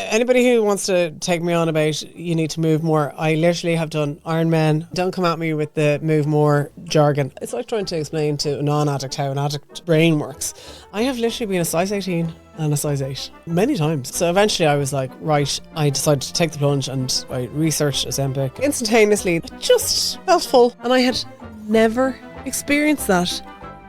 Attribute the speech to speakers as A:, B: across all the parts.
A: anybody who wants to take me on about you need to move more, I literally have done Ironman. Don't come at me with the move more jargon. It's like trying to explain to a non-addict how an addict brain works. I have literally been a size 18 and a size 8 many times. So eventually I was like, right, I decided to take the plunge and I researched Ozempic. Instantaneously, it just felt full, and I had never experienced that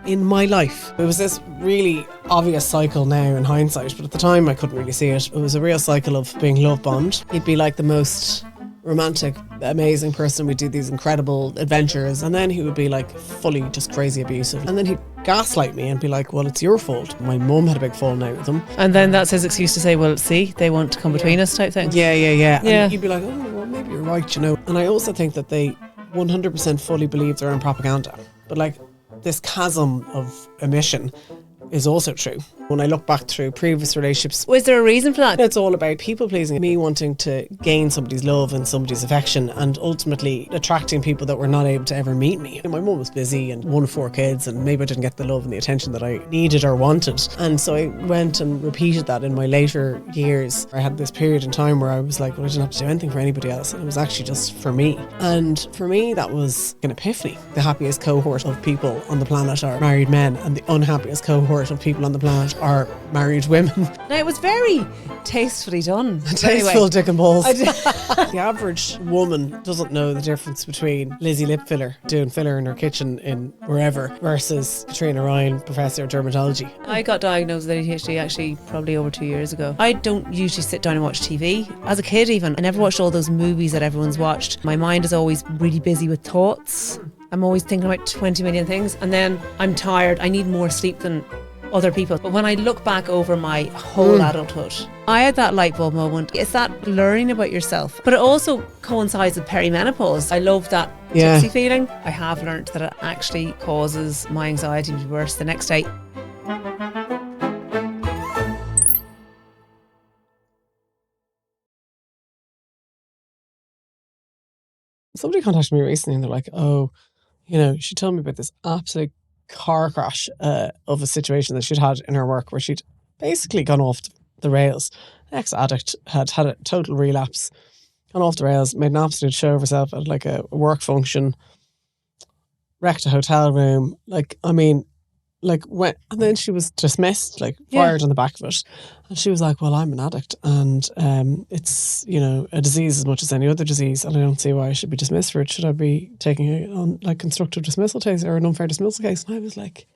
A: in my life. It was this really obvious cycle now in hindsight, but at the time I couldn't really see it. It was a real cycle of being love bombed. He'd be like the most romantic, amazing person. We'd do these incredible adventures, and then he would be like fully just crazy abusive, and then he'd gaslight me and be like, well, it's your fault. My mum had a big falling out with him,
B: and then that's his excuse to say, well, see, they want to come between us type thing.
A: Yeah. And you'd be like, oh, well, maybe you're right, you know. And I also think that they 100% fully believe their own propaganda, but like this chasm of omission is also true. When I look back through previous relationships,
B: Was there a reason for that?
A: it's all about people pleasing, me wanting to gain somebody's love and somebody's affection, and ultimately attracting people that were not able to ever meet me. My mum was busy and one of 4 kids, and maybe I didn't get the love and the attention that I needed or wanted. And so I went and repeated that in my later years. I had this period in time where I was like, well, I didn't have to do anything for anybody else, and it was actually just for me. And for me, that was an epiphany. The happiest cohort of people on the planet are married men, and the unhappiest cohort of people on the planet are married women.
B: Now, it was very tastefully done.
A: Tasteful dick and balls. The average woman doesn't know the difference between Lizzie lip filler doing filler in her kitchen in wherever versus Katrina Ryan, professor of dermatology.
B: I got diagnosed with ADHD actually probably over 2 years ago. I don't usually sit down and watch TV. As a kid even, I never watched all those movies that everyone's watched. My mind is always really busy with thoughts. I'm always thinking about 20 million things, and then I'm tired. I need more sleep than other people. But when I look back over my whole adulthood, I had that light bulb moment. It's that learning about yourself, but it also coincides with perimenopause. I love that tipsy feeling. I have learned that it actually causes my anxiety to be worse the next day.
A: Somebody contacted me recently and they're like, oh, you know, she told me about this absolute car crash of a situation that she'd had in her work where she'd basically gone off the rails. An ex-addict had a total relapse, gone off the rails, made an absolute show of herself at like a work function, wrecked a hotel room. And then she was dismissed, fired on the back of it. And she was like, well, I'm an addict, and it's, you know, a disease as much as any other disease, and I don't see why I should be dismissed for it. Should I be taking on constructive dismissal case or an unfair dismissal case? And I was like,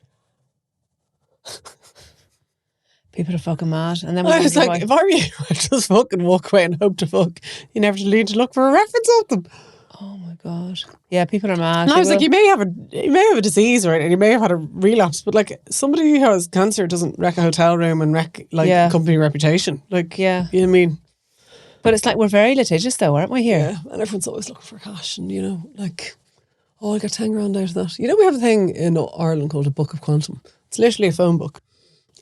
B: people are fucking mad. And then
A: I was like, if I were you, I'd just fucking walk away and hope to fuck you never need to look for a reference of them.
B: Oh my God. Yeah, people are mad.
A: And I was like, you may have a disease, right? And you may have had a relapse, but like somebody who has cancer doesn't wreck a hotel room and wreck a company reputation. You know what I mean?
B: But it's like we're very litigious though, aren't we here?
A: Yeah, and everyone's always looking for cash, and you know, I got 10 grand out of that. You know, we have a thing in Ireland called a book of quantum. It's literally a phone book,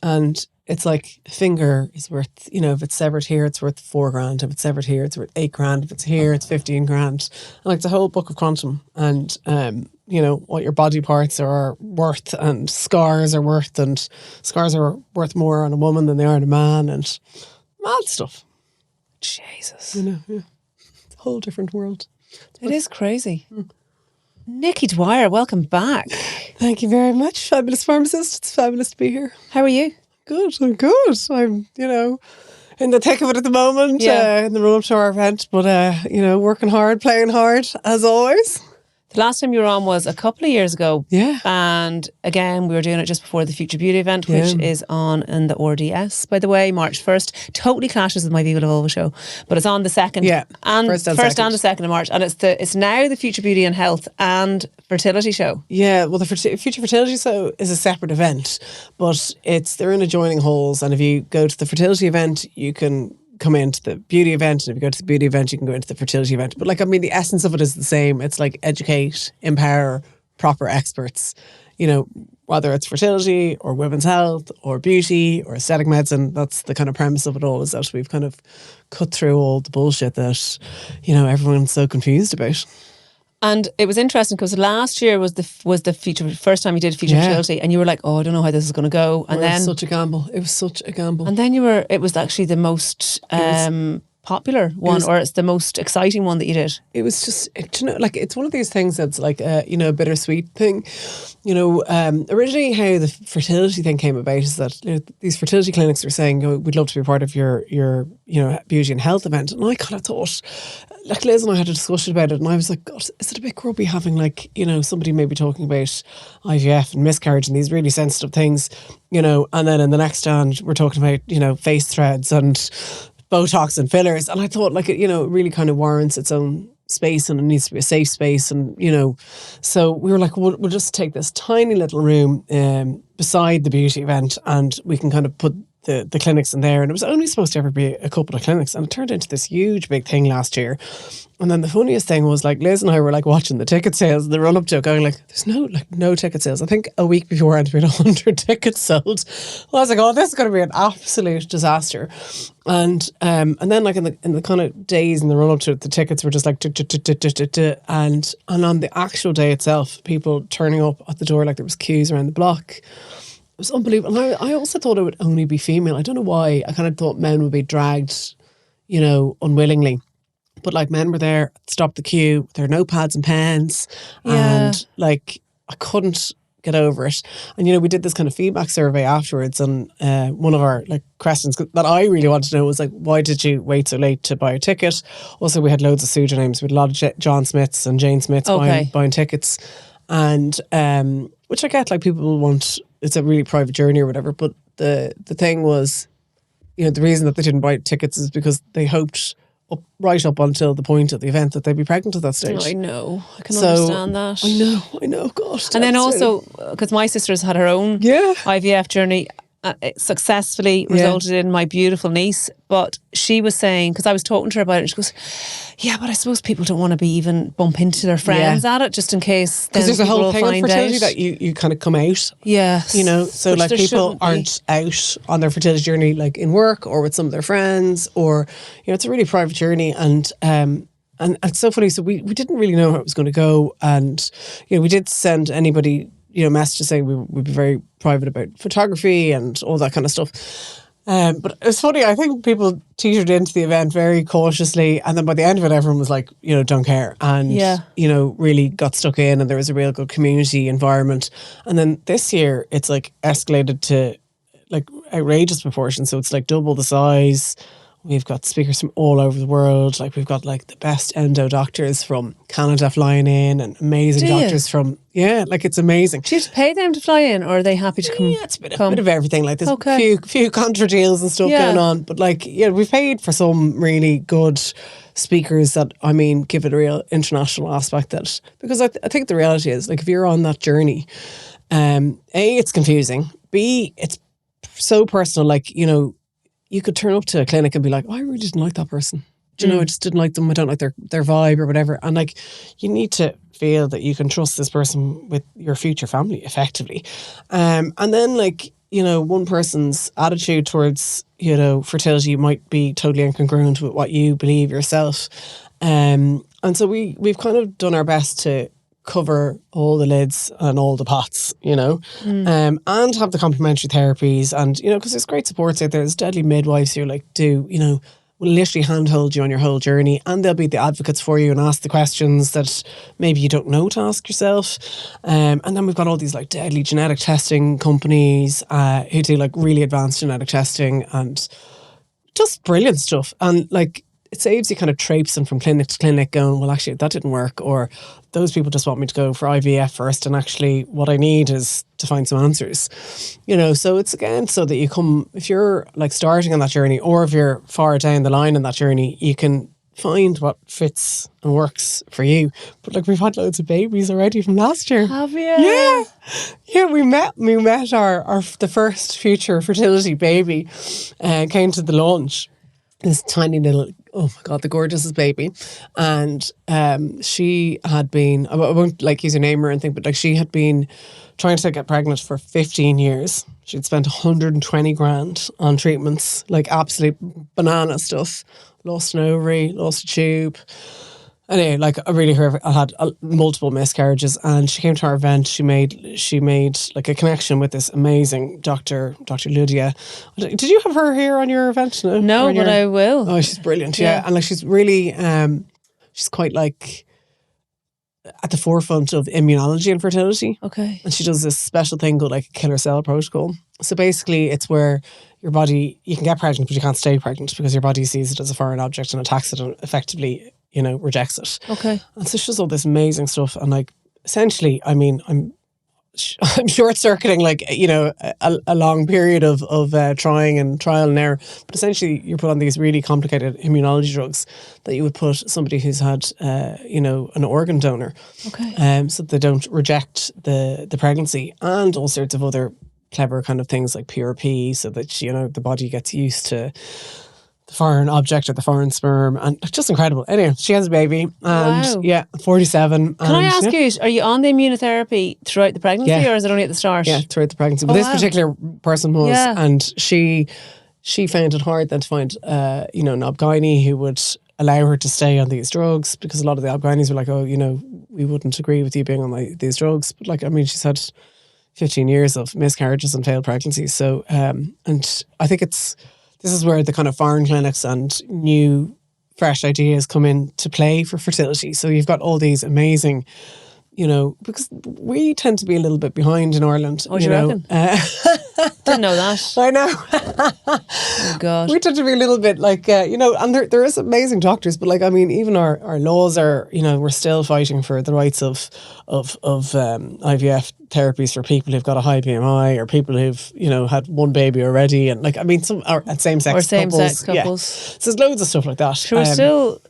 A: and it's like a finger is worth, you know, if it's severed here, it's worth 4 grand. If it's severed here, it's worth 8 grand. If it's here, it's 15 grand. And like the whole book of quantum, and you know, what your body parts are worth, and scars are worth, and scars are worth more on a woman than they are on a man, and mad stuff.
B: Jesus.
A: You know, yeah. It's a whole different world.
B: It is crazy. Nikki Dwyer, welcome back.
A: Thank you very much, fabulous pharmacist. It's fabulous to be here.
B: How are you?
A: Good, I'm good. I'm, you know, in the thick of it at the moment, in the run-up to our event, but, you know, working hard, playing hard, as always.
B: The last time you were on was a couple of years ago.
A: Yeah.
B: And again, we were doing it just before the Future Beauty event, which is on in the RDS, by the way, March 1st. Totally clashes with my Viva La Vulva show, but it's on the 2nd.
A: Yeah.
B: And
A: first and
B: the 2nd of March. And it's now the Future Beauty and Health and Fertility show. Yeah.
A: Well, the Future Fertility show is a separate event, but they're in adjoining halls. And if you go to the fertility event, you can come into the beauty event, and if you go to the beauty event, you can go into the fertility event. But the essence of it is the same. It's like educate, empower proper experts, you know, whether it's fertility or women's health or beauty or aesthetic medicine. That's the kind of premise of it all, is that we've kind of cut through all the bullshit that, you know, everyone's so confused about.
B: And it was interesting because last year was the first time you did feature fertility, and you were like, oh, I don't know how this is going to go. And then
A: it was such a gamble. It was such a gamble.
B: And then it was actually the most popular one, or it's the most exciting one that you did.
A: It was just, like, it's one of these things that's like a bittersweet thing. Originally how the fertility thing came about is that these fertility clinics were saying, we'd love to be a part of your beauty and health event. And I kind of thought, like, Liz and I had a discussion about it, and I was like, God, is it a bit grubby having, like, somebody maybe talking about IVF and miscarriage and these really sensitive things, and then in the next stand we're talking about, face threads and Botox and fillers. And I thought, like, it really kind of warrants its own space, and it needs to be a safe space. And, so we were like, we'll just take this tiny little room beside the beauty event, and we can kind of put the clinics in there. And it was only supposed to ever be a couple of clinics, and it turned into this huge big thing last year. And then the funniest thing was, like, Liz and I were like watching the ticket sales and the run up to it, going like, there's no ticket sales. I think a week before we had 100 tickets sold. I was like, oh, this is going to be an absolute disaster. And then, like, in the kind of days in the run up to it, the tickets were just like and on the actual day itself, people turning up at the door, like there was queues around the block. It was unbelievable. And I also thought it would only be female. I don't know why. I kind of thought men would be dragged, unwillingly. But, like, men were there, stopped the queue, with their notepads and pens.
B: Yeah.
A: And, like, I couldn't get over it. And, we did this kind of feedback survey afterwards. And one of our, like, questions that I really wanted to know was, like, why did you wait so late to buy a ticket? Also, we had loads of pseudonyms. We had a lot of John Smiths and Jane Smiths buying tickets. And, which I get, like, people want, it's a really private journey or whatever. But the thing was, the reason that they didn't buy tickets is because they hoped right up until the point of the event that they'd be pregnant at that stage.
B: I know. I can understand that.
A: I know. Gosh.
B: And then also, because my sister's had her own IVF journey, it successfully resulted in my beautiful niece. But she was saying, because I was talking to her about it, and she goes, yeah, but I suppose people don't want to even bump into their friends at it, just in case. Because
A: there's a whole thing of fertility that you kind of come out.
B: Yes.
A: So, like, people aren't out on their fertility journey, like, in work or with some of their friends, or, it's a really private journey. And it's so funny. So we didn't really know how it was going to go. And, we did send anybody, messages saying we'd be very private about photography and all that kind of stuff. But it's funny, I think people teetered into the event very cautiously, and then by the end of it everyone was like, don't care, and really got stuck in, and there was a real good community environment. And then this year it's like escalated to, like, outrageous proportions, so it's like double the size. We've got speakers from all over the world. Like, we've got, like, the best endo doctors from Canada flying in, and amazing doctors from, like, it's amazing.
B: Do you have to pay them to fly in, or are they happy to come?
A: Yeah, it's a bit of everything. Like, there's a few contra deals and stuff going on. But, like, we've paid for some really good speakers that, I mean, give it a real international aspect. That, because I think the reality is, like, if you're on that journey, A, it's confusing. B, it's so personal. Like, you could turn up to a clinic and be like, oh, I really didn't like that person. Do you know, I just didn't like them. I don't like their vibe or whatever. And, like, you need to feel that you can trust this person with your future family, effectively. And then, like, one person's attitude towards, fertility might be totally incongruent with what you believe yourself. And so we've kind of done our best to cover all the lids and all the pots, and have the complementary therapies, and, because there's great supports out there. There's deadly midwives who, like, will literally handhold you on your whole journey, and they'll be the advocates for you and ask the questions that maybe you don't know to ask yourself. And then we've got all these, like, deadly genetic testing companies who do, like, really advanced genetic testing and just brilliant stuff. And, like, it saves you kind of traipsing from clinic to clinic going, well, actually, that didn't work, or those people just want me to go for IVF first, and actually what I need is to find some answers. So it's, again, so that you come, if you're, like, starting on that journey, or if you're far down the line in that journey, you can find what fits and works for you. But, like, we've had loads of babies already from last year.
B: Have you?
A: Yeah, we met our the first future fertility baby, came to the launch. This tiny little, oh my God, the gorgeous baby. And she had been, I won't, like, use her name or anything, but, like, she had been trying to get pregnant for 15 years. She'd spent 120 grand on treatments, like, absolute banana stuff. Lost an ovary, lost a tube. Anyway, like I really horrific. I had multiple miscarriages, and she came to our event. She made like a connection with this amazing Dr. Lyuda. Did you have her here on your event?
B: No, but I will.
A: Oh, she's brilliant. Yeah, and like she's really, she's quite like at the forefront of immunology and fertility.
B: Okay.
A: And she does this special thing called like a killer cell protocol. So basically, it's where your body, you can get pregnant, but you can't stay pregnant because your body sees it as a foreign object and attacks it and effectively, rejects it.
B: Okay.
A: And so she does all this amazing stuff. And like, essentially, I mean, I'm short circuiting like, a long period of trying and trial and error. But essentially, you're put on these really complicated immunology drugs that you would put somebody who's had, an organ donor.
B: Okay.
A: So that they don't reject the pregnancy, and all sorts of other clever kind of things like PRP, so that the body gets used to the foreign object or the foreign sperm, and it's just incredible. Anyway, she has a baby, and 47.
B: Can I ask you, are you on the immunotherapy throughout the pregnancy, or is it only at the start?
A: Yeah, throughout the pregnancy. But this particular person was, and she found it hard then to find an ob-gynae who would allow her to stay on these drugs, because a lot of the ob-gynaes were like, we wouldn't agree with you being on these drugs. But like, I mean, she's had 15 years of miscarriages and failed pregnancies. So, and I think this is where the kind of foreign clinics and new, fresh ideas come into play for fertility. So you've got all these amazing, because we tend to be a little bit behind in Ireland.
B: Oh, you reckon? Didn't know that.
A: I know.
B: Oh, God.
A: We tend to be a little bit like, and there is amazing doctors, but like, I mean, even our laws are, we're still fighting for the rights of IVF therapies for people who've got a high BMI, or people who've, had one baby already. And like, I mean, some are at same-sex couples.
B: Yeah.
A: So there's loads of stuff like that.
B: Sure, still,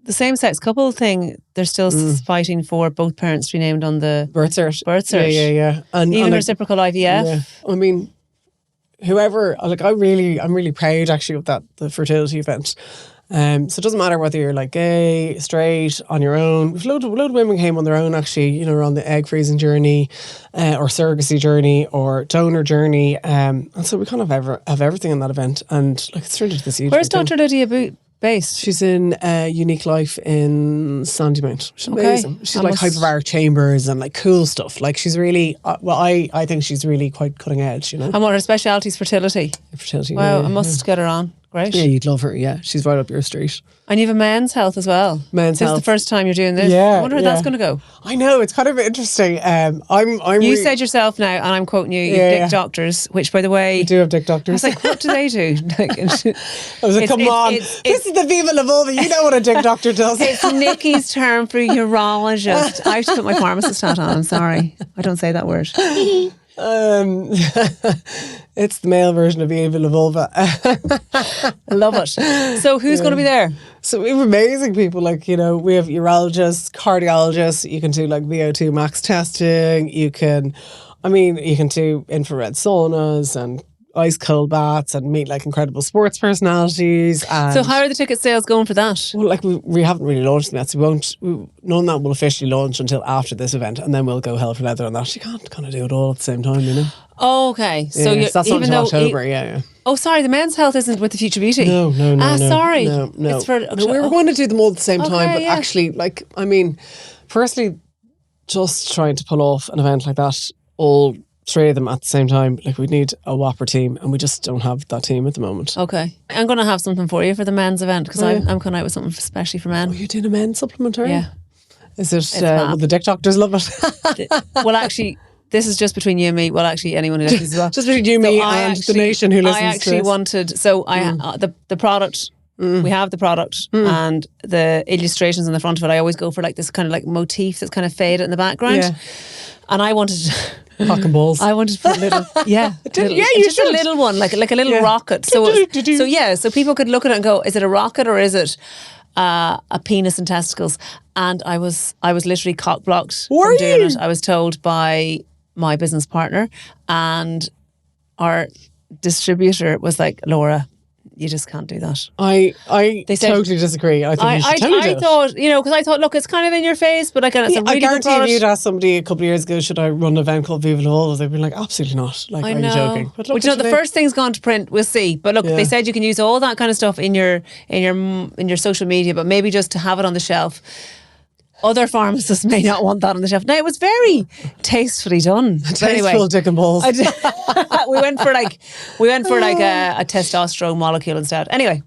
B: the same-sex couple thing, they're still fighting for both parents to be named on the
A: birth cert.
B: Yeah. And even reciprocal IVF.
A: Yeah. I mean, whoever, like, I'm really proud actually of the fertility event. So it doesn't matter whether you're like gay, straight, on your own. We've load of women came on their own actually, on the egg freezing journey, or surrogacy journey, or donor journey. And so we kind of have everything in that event. And like, it's really this huge.
B: Where's Dr. Lyuda based?
A: She's in UNQLIFE in Sandymount. She's amazing. She's like hyperbaric chambers and like cool stuff. Like, she's really, I think she's really quite cutting edge,
B: And what her speciality is fertility.
A: Fertility.
B: Wow, I must get her on. Great.
A: Yeah, you'd love her. Yeah, she's right up your street.
B: And you have a men's health as well.
A: Men's health.
B: This is the first time you're doing this.
A: Yeah,
B: I wonder how that's going to go.
A: I know, it's kind of interesting.
B: You said yourself now, and I'm quoting you, dick doctors, which, by the way,
A: we do have dick doctors.
B: I was like, what do they do?
A: I was like, come on, this is the Viva La Vulva. You know what a dick doctor does.
B: It's Nikki's term for urologist. I have to put my pharmacist hat on. I'm sorry, I don't say that word.
A: It's the male version of Viva La Vulva.
B: I love it. So who's going to be there?
A: So we have amazing people, like, we have urologists, cardiologists. You can do like VO2 max testing. You can do infrared saunas and ice cold baths, and meet like incredible sports personalities. And
B: so how are the ticket sales going for that?
A: Well, like we haven't really launched them yet, so none of that will officially launch until after this event, and then we'll go hell for leather on that. You can't kind of do it all at the same time,
B: Oh, okay. So
A: that's not until October, yeah.
B: Oh, sorry, the men's health isn't with the Future Beauty.
A: No.
B: Sorry.
A: No.
B: It's for,
A: we were going to do them all at the same time, but actually, like, I mean, firstly, just trying to pull off an event like that, all three of them at the same time, like, we'd need a whopper team, and we just don't have that team at the moment.
B: Okay. I'm going to have something for you for the men's event, because I'm coming out with something especially for men.
A: Oh, you're doing a men's supplement, are you?
B: Yeah.
A: Is it, will the dick doctors love it?
B: Well, actually, this is just between you and me. Well, actually, anyone who listens as well.
A: Just between you, me, and the nation who listens to this.
B: I actually wanted, the product, we have the product, and the illustrations on the front of it, I always go for like this kind of like motif that's kind of faded in the background. Yeah. And I wanted...
A: Cock and balls.
B: I wanted to put a little, just a little one, like a little rocket. So people could look at it and go, is it a rocket or is it a penis and testicles? And I was literally cock blocked from doing it. I was told by my business partner, and our distributor was like, Laura, you just can't do that.
A: I
B: They said-
A: totally disagree. I think you should totally do it.
B: thought, because I thought, look, it's kind of in your face, but it's a really
A: I
B: good
A: guarantee
B: product.
A: if you'd asked somebody a couple of years ago, should I run an event called Viva la Hall? They'd be like, absolutely not. Like,
B: I
A: are
B: know.
A: you joking? But look,
B: the first thing's gone to print. We'll see. But look, they said you can use all that kind of stuff in your social media, but maybe just to have it on the shelf. Other pharmacists may not want that on the shelf. Now, it was very tastefully done.
A: Tasteful dick and balls.
B: we went for like a testosterone molecule instead. Anyway.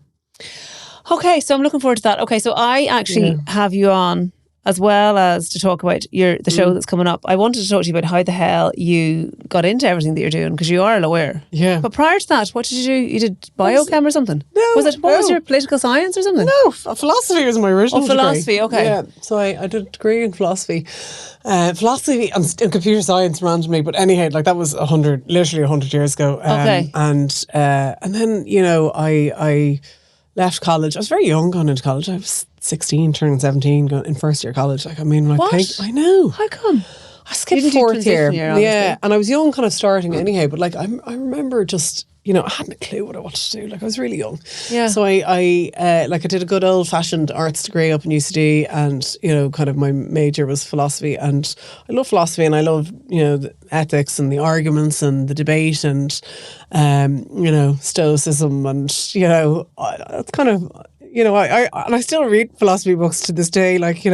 B: Okay, so I'm looking forward to that. Okay, so I actually have you on as well as to talk about the show that's coming up. I wanted to talk to you about how the hell you got into everything that you're doing, because you are a lawyer.
A: Yeah.
B: But prior to that, what did you do? You did biochem or something?
A: No.
B: What was your political science or something?
A: No, philosophy was my original degree.
B: Philosophy, okay.
A: Yeah, so I did a degree in philosophy. Philosophy and computer science randomly, but anyhow, like that was literally 100 years ago.
B: Okay.
A: And then, I left college. I was very young going into college. I was 16, turning 17, going in first year college. Like, I mean, like,
B: What?
A: I know.
B: How come?
A: I skipped
B: You didn't do
A: fourth year.
B: transition year, obviously.
A: Yeah, and I was young kind of starting anyhow, but like I remember just, I hadn't a clue what I wanted to do. Like I was really young.
B: Yeah.
A: So I did a good old fashioned arts degree up in UCD, and, kind of my major was philosophy, and I love philosophy, and I love, the ethics and the arguments and the debate and, stoicism, and, it's kind of, I still read philosophy books to this day, like,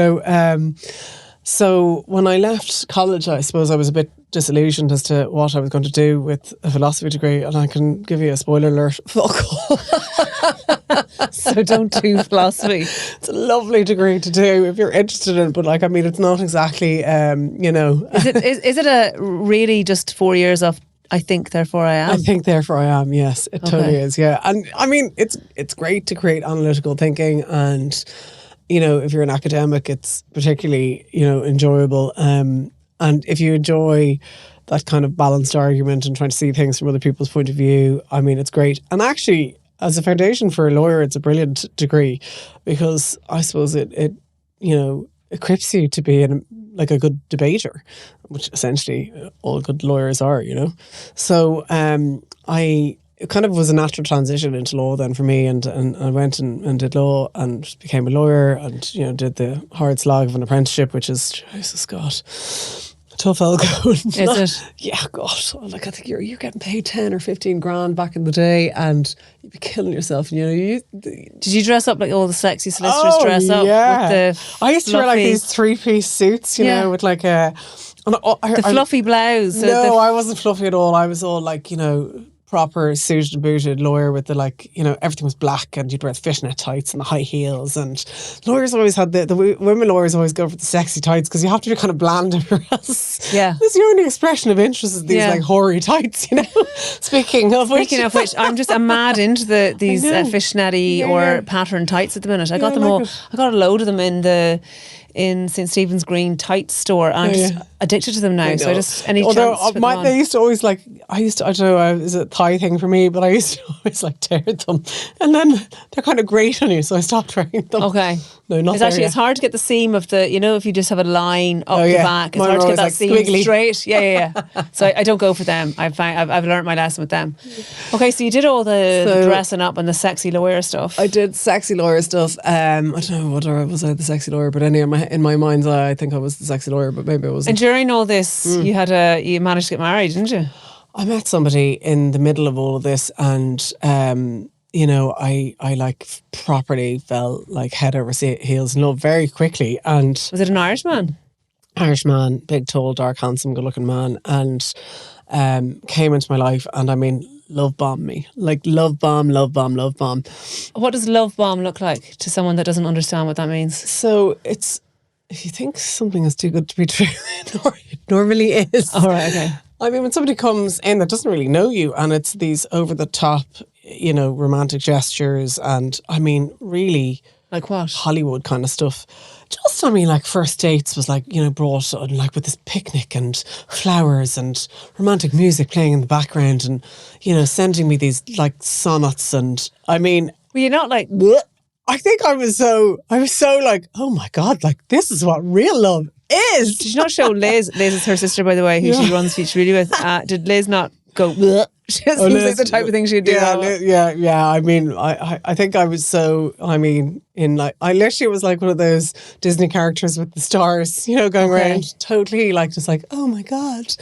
A: so when I left college, I suppose I was a bit disillusioned as to what I was going to do with a philosophy degree, and I can give you a spoiler alert, fuck off.
B: So don't do philosophy.
A: It's a lovely degree to do if you're interested in it, but it's not exactly,
B: Is it a really just 4 years of I think, therefore I am?
A: I think, therefore I am, yes. It totally is, yeah. And I mean, it's great to create analytical thinking, and if you're an academic, it's particularly, enjoyable. And if you enjoy that kind of balanced argument and trying to see things from other people's point of view, I mean, it's great. And actually, as a foundation for a lawyer, it's a brilliant degree, because I suppose it equips you to be a good debater, which essentially all good lawyers are, So it kind of was a natural transition into law then for me, and I went and did law and became a lawyer, and did the hard slog of an apprenticeship, which is, Jesus God, a tough old going.
B: Is it?
A: Yeah, God. I think you're getting paid 10 or 15 grand back in the day, and you'd be killing yourself. And,
B: did you dress up like all the sexy solicitors dress up?
A: Yeah.
B: With the
A: I used to wear these 3-piece suits, with like a
B: the fluffy blouse.
A: No, I wasn't fluffy at all. I was all like, proper suited and booted lawyer with the everything was black, and you'd wear the fishnet tights and the high heels, and lawyers always had the women lawyers always go for the sexy tights, because you have to be kind of bland or else it's your only expression of interest is these hoary tights, Speaking of which,
B: I'm mad into these fishnetty or pattern tights at the minute. I got them all. I got a load of them in St. Stephen's Green tights store, and I'm just addicted to them now. So I just any chance to put them on.
A: They used to always I don't know, is it a Thai thing for me, but I used to always tear them, and then they're kind of great on you, so I stopped wearing them.
B: Okay.
A: No, not
B: it's hard to get the seam of the, if you just have a line up the back, it's hard to get that seam
A: squiggly.
B: Straight. Yeah. So I don't go for them. I've learned my lesson with them. Okay, so you did all the dressing up and the sexy lawyer stuff.
A: I did sexy lawyer stuff. I don't know whether was I the sexy lawyer, but anyway, in my mind's eye, I think I was the sexy lawyer, but maybe I wasn't.
B: And during all this, you managed to get married, didn't you?
A: I met somebody in the middle of all of this, and I properly fell head over heels in love very quickly. And
B: was it an Irish man?
A: Irish man, big, tall, dark, handsome, good-looking man, and came into my life, and I mean, love bombed me. Love bomb.
B: What does love bomb look like to someone that doesn't understand what that means?
A: So it's, if you think something is too good to be true, it normally is.
B: All right, okay.
A: I mean, when somebody comes in that doesn't really know you, and it's these over-the-top, romantic gestures, and I mean, really,
B: like what?
A: Hollywood kind of stuff. Just, first dates was brought on with this picnic and flowers and romantic music playing in the background, and sending me these sonnets, and I mean,
B: were you not
A: bleh. I think I was so oh my God, this is what real love is.
B: Did you not show Liz? Liz is her sister, by the way, who she runs Fertility with. Did Liz not go bleh? Seems like the type of thing she'd do.
A: Yeah. I mean, I think I was so, I mean, I literally was like one of those Disney characters with the stars, going around totally like, just like, oh my God.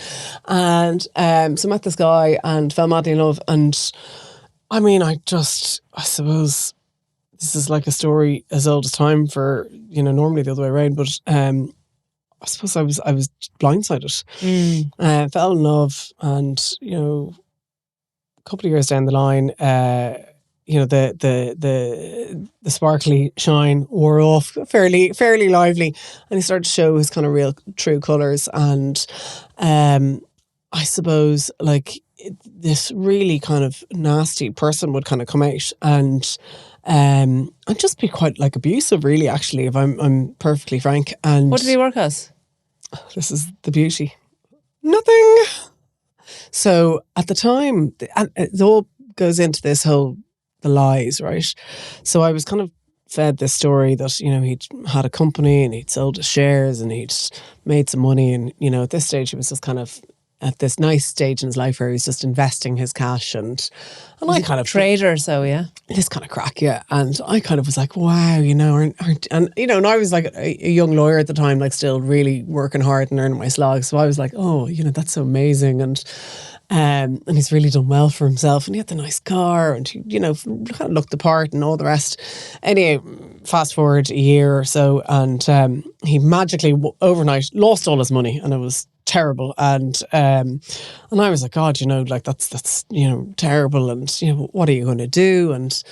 A: And so I met this guy and fell madly in love. And I mean, I suppose this is like a story as old as time for, normally the other way around, but I suppose I was blindsided. Fell in love, and a couple of years down the line, the sparkly shine wore off fairly lively, and he started to show his kind of real true colours. And I suppose like this really kind of nasty person would kind of come out and just be quite like abusive, really, actually, if I'm perfectly frank. And
B: what did he work as?
A: This is the beauty. Nothing. So at the time, and it all goes into this whole, the lies, right? So I was kind of fed this story that, he'd had a company and he'd sold his shares and he'd made some money. And, at this stage, he was just kind of at this nice stage in his life where he's just investing his cash and I kind of
B: trader, so yeah,
A: this kind of crack, yeah. And I kind of was like, wow, and I was like a young lawyer at the time, like still really working hard and earning my slog. So I was like, oh, that's so amazing, and he's really done well for himself, and he had the nice car, and he, kind of looked the part and all the rest. Anyway, fast forward a year or so, and he magically overnight lost all his money, and it was terrible. And I was like, God, like that's terrible, and what are you going to do? And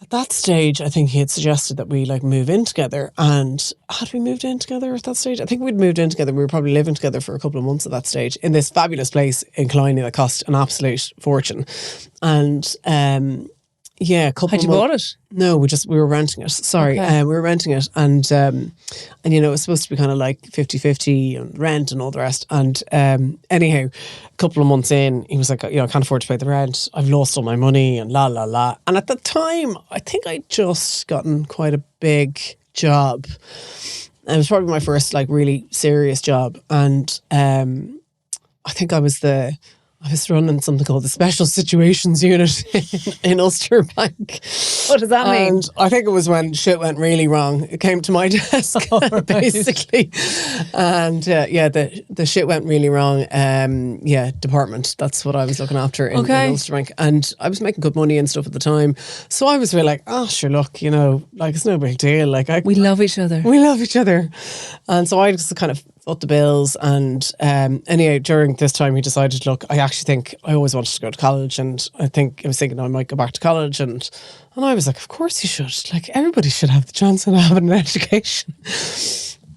A: at that stage, I think he had suggested that we like move in together. And had we moved in together at that stage? I think we'd moved in together. We were probably living together for a couple of months at that stage in this fabulous place in Killiney that cost an absolute fortune. And yeah, a couple.
B: Had you bought it?
A: No, we were renting it. Sorry,
B: okay.
A: We were renting it, and it was supposed to be kind of like 50-50 and rent and all the rest. And anyhow, a couple of months in, he was like, I can't afford to pay the rent. I've lost all my money and la la la. And at the time, I think I'd just gotten quite a big job. It was probably my first like really serious job, and I think I was running something called the Special Situations Unit in Ulster Bank.
B: What does that mean?
A: And I think it was when shit went really wrong. It came to my desk, basically. And the shit went really wrong. Department. That's what I was looking after in Ulster Bank. And I was making good money and stuff at the time. So I was really like, oh, sure, look, like it's no big deal. Like
B: we love each other.
A: We love each other. And so I just kind of foot the bills, and anyway, during this time he decided, look, I actually think I always wanted to go to college, and I was thinking I might go back to college, and I was like, of course you should, like everybody should have the chance of having an education.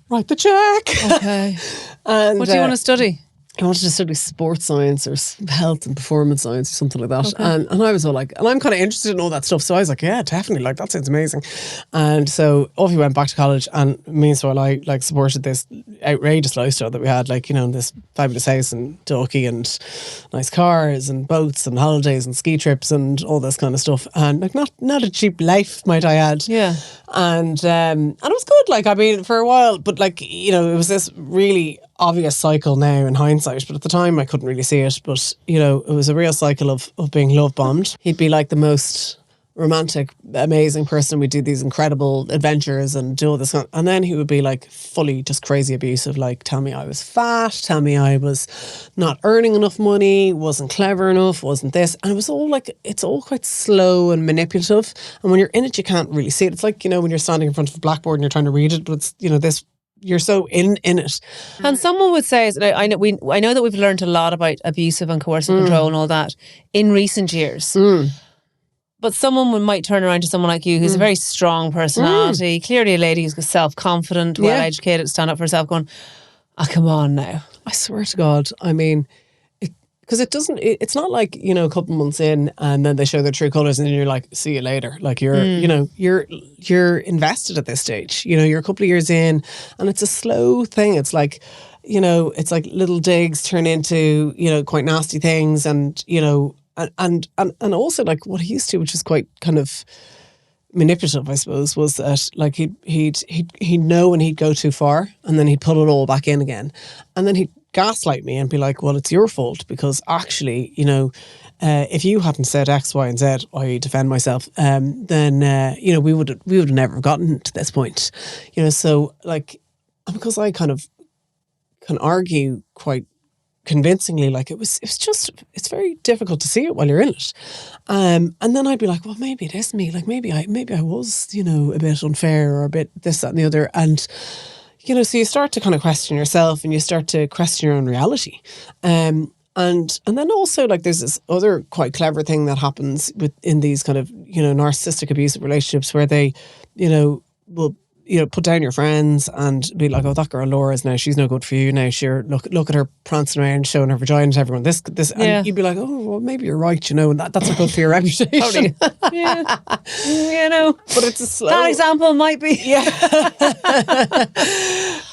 A: Write the check.
B: Okay.
A: And
B: what do you want to study?
A: I wanted to study sports science or health and performance science or something like that. Okay. And I was all like, and I'm kind of interested in all that stuff. So I was like, yeah, definitely. Like, that sounds amazing. And so off he went back to college, and me and so I like supported this outrageous lifestyle that we had, like, this fabulous house in Dalkey and nice cars and boats and holidays and ski trips and all this kind of stuff. And like, not a cheap life, might I add.
B: Yeah.
A: And it was good. Like, I mean, for a while, but like, it was this really obvious cycle now in hindsight, but at the time I couldn't really see it. But it was a real cycle of being love bombed. He'd be like the most romantic, amazing person. We'd do these incredible adventures and do all this, and then he would be like fully just crazy abusive, like tell me I was fat, tell me I was not earning enough money, wasn't clever enough, wasn't this. And it was all like, it's all quite slow and manipulative, and when you're in it you can't really see it. It's like, when you're standing in front of a blackboard and you're trying to read it, but it's this, you're so in it.
B: And someone would say, I know that we've learned a lot about abusive and coercive control and all that in recent years. But someone might turn around to someone like you who's a very strong personality, clearly a lady who's self-confident, well-educated, stand up for herself, going, come on now.
A: I swear to God, I mean, because it's not like, a couple months in and then they show their true colours and then you're like, see you later. Like you're invested at this stage. You're a couple of years in, and it's a slow thing. It's like, it's like little digs turn into, quite nasty things, and, and also like what he used to, which is quite kind of manipulative, I suppose, was that like he'd know when he'd go too far, and then he'd pull it all back in again, and then he'd gaslight me and be like, well, it's your fault because actually, if you hadn't said X, Y, and Z, I defend myself, then we would have never gotten to this point. So like, because I kind of can argue quite convincingly, like it's very difficult to see it while you're in it, and then I'd be like, well, maybe it is me, like maybe I was a bit unfair or a bit this, that and the other, and so you start to kind of question yourself and you start to question your own reality, and then also, like, there's this other quite clever thing that happens in these kind of narcissistic abusive relationships where they will put down your friends and be like, oh, that girl Laura's now, she's no good for you now. Sure, look at her prancing around showing her vagina to everyone. This, and you'd be like, oh, well, maybe you're right, and that's not good for your reputation.
B: Yeah,
A: but it's a slow.
B: That example might be.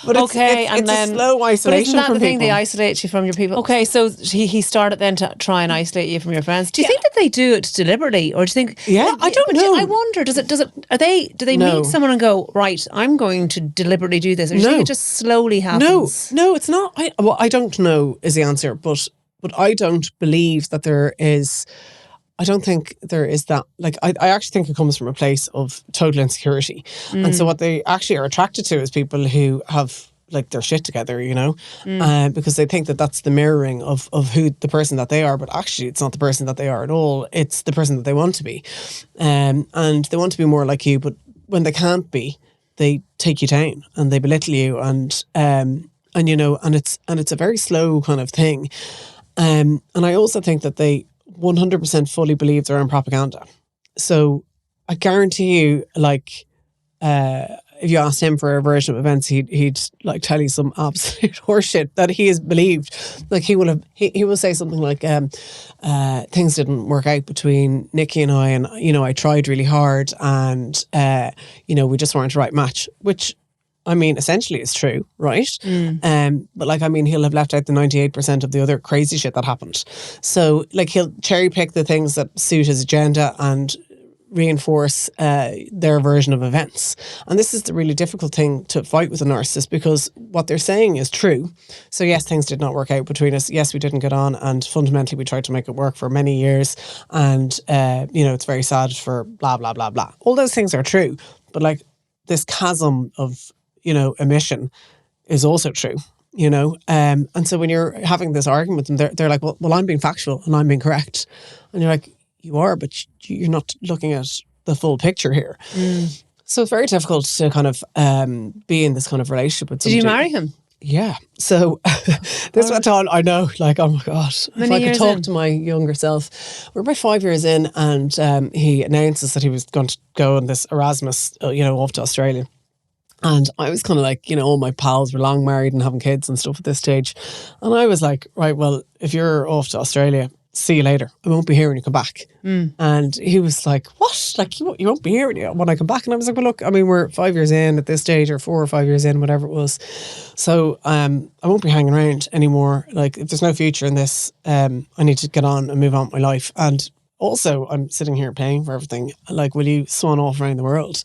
A: But
B: okay,
A: it's a slow isolation.
B: But isn't that
A: from
B: the thing?
A: people.
B: They isolate you from your people. Okay, so he started then to try and isolate you from your friends. Do you think that they do it deliberately, or do you think?
A: Yeah, I don't know.
B: I wonder. Do they
A: No.
B: meet someone and go, right, I'm going to deliberately do this, or do you think it just slowly happens?
A: No, it's not. I don't know is the answer, but I don't believe that there is. I don't think there is that. Like, I actually think it comes from a place of total insecurity, and so what they actually are attracted to is people who have like their shit together, because they think that that's the mirroring of who the person that they are, but actually it's not the person that they are at all. It's the person that they want to be, and they want to be more like you, but when they can't be, they take you down and they belittle you, and it's a very slow kind of thing, and I also think that they 100% fully believe their own propaganda. So I guarantee you, like, if you asked him for a version of events, he'd like tell you some absolute horseshit that he has believed. Like, he will say something like, things didn't work out between Nikki and I, and I tried really hard, and we just weren't the right match, which, I mean, essentially is true, right? But like, I mean, he'll have left out the 98% of the other crazy shit that happened. So like, he'll cherry pick the things that suit his agenda and reinforce their version of events. And this is the really difficult thing to fight with a narcissist, because what they're saying is true. So yes, things did not work out between us. Yes, we didn't get on, and fundamentally we tried to make it work for many years. And it's very sad for blah blah blah blah. All those things are true, but like, this chasm of emission is also true, and so when you're having this argument with them, they're like, well, I'm being factual and I'm being correct, and you're like, you are, but you're not looking at the full picture here. So it's very difficult to kind of be in this kind of relationship with somebody.
B: Did you marry him?
A: Yeah. So this went on, I know, like, oh my God, if I could talk to my younger self. We're about 5 years in, and he announces that he was going to go on this Erasmus, off to Australia. And I was kind of like, all my pals were long married and having kids and stuff at this stage. And I was like, right, well, if you're off to Australia, see you later. I won't be here when you come back. And he was like, what? Like, you won't be here when I come back? And I was like, well, look, I mean, we're 5 years in at this stage, or 4 or 5 years in, whatever it was. So I won't be hanging around anymore. Like, if there's no future in this, I need to get on and move on with my life. And also, I'm sitting here paying for everything. Like, will you swan off around the world?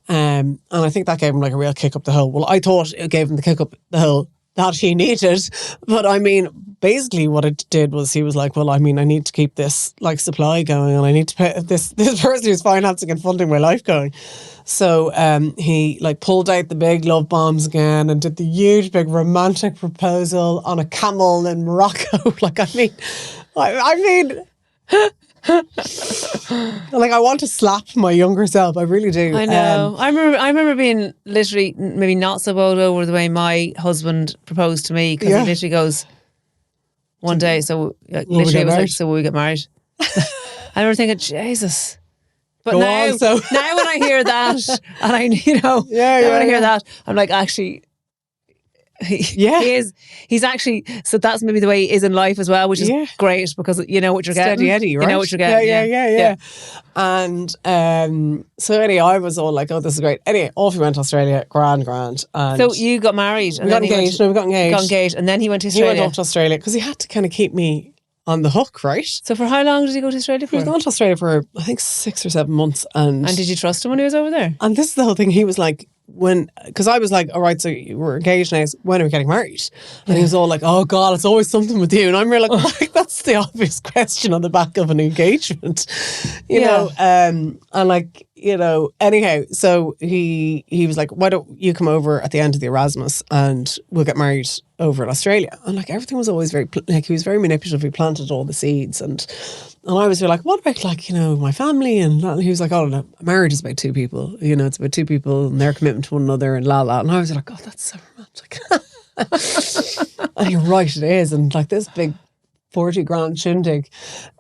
A: And I think that gave him like a real kick up the hill. Well, I thought it gave him the kick up the hill that he needed, but I mean, basically what it did was, he was like, well, I mean, I need to keep this like supply going, and I need to pay this person who's financing and funding my life going. So he like pulled out the big love bombs again and did the huge big romantic proposal on a camel in Morocco. Like, I mean like, I want to slap my younger self. I really do.
B: I know. I remember being literally maybe not so bowled over the way my husband proposed to me, because he literally goes one day. So literally it was like, so will we get married? I remember thinking, Jesus. But now when I hear that, and I when I hear that, I'm like, actually. He's actually, so that's maybe the way he is in life as well, which is great, because you know what you're getting.
A: Steady Eddie, right?
B: You know what you're getting.
A: Yeah. And so anyway, I was all like, oh, this is great. Anyway, off we went to Australia, grand. And
B: so you got married?
A: We got engaged. We got engaged.
B: And then he went to Australia.
A: He went off to Australia because he had to kind of keep me on the hook, right?
B: So for how long did he go to Australia for?
A: He was going to Australia for, I think, 6 or 7 months. And
B: did you trust him when he was over there?
A: And this is the whole thing. He was like, because I was like, all right, so we're engaged now, so when are we getting married? And he was all like, oh God, it's always something with you. And I'm really like, that's the obvious question on the back of an engagement, you know? And like, you know, anyhow, so he was like, why don't you come over at the end of the Erasmus and we'll get married over in Australia? And like, everything was always very, like, he was very manipulative. He planted all the seeds. And I was like, what about, like, you know, my family? And he was like, oh no, marriage is about two people. You know, it's about two people and their commitment to one another and la la. And I was like, oh, that's so romantic. And you're right, it is. And like this big 40 grand shindig,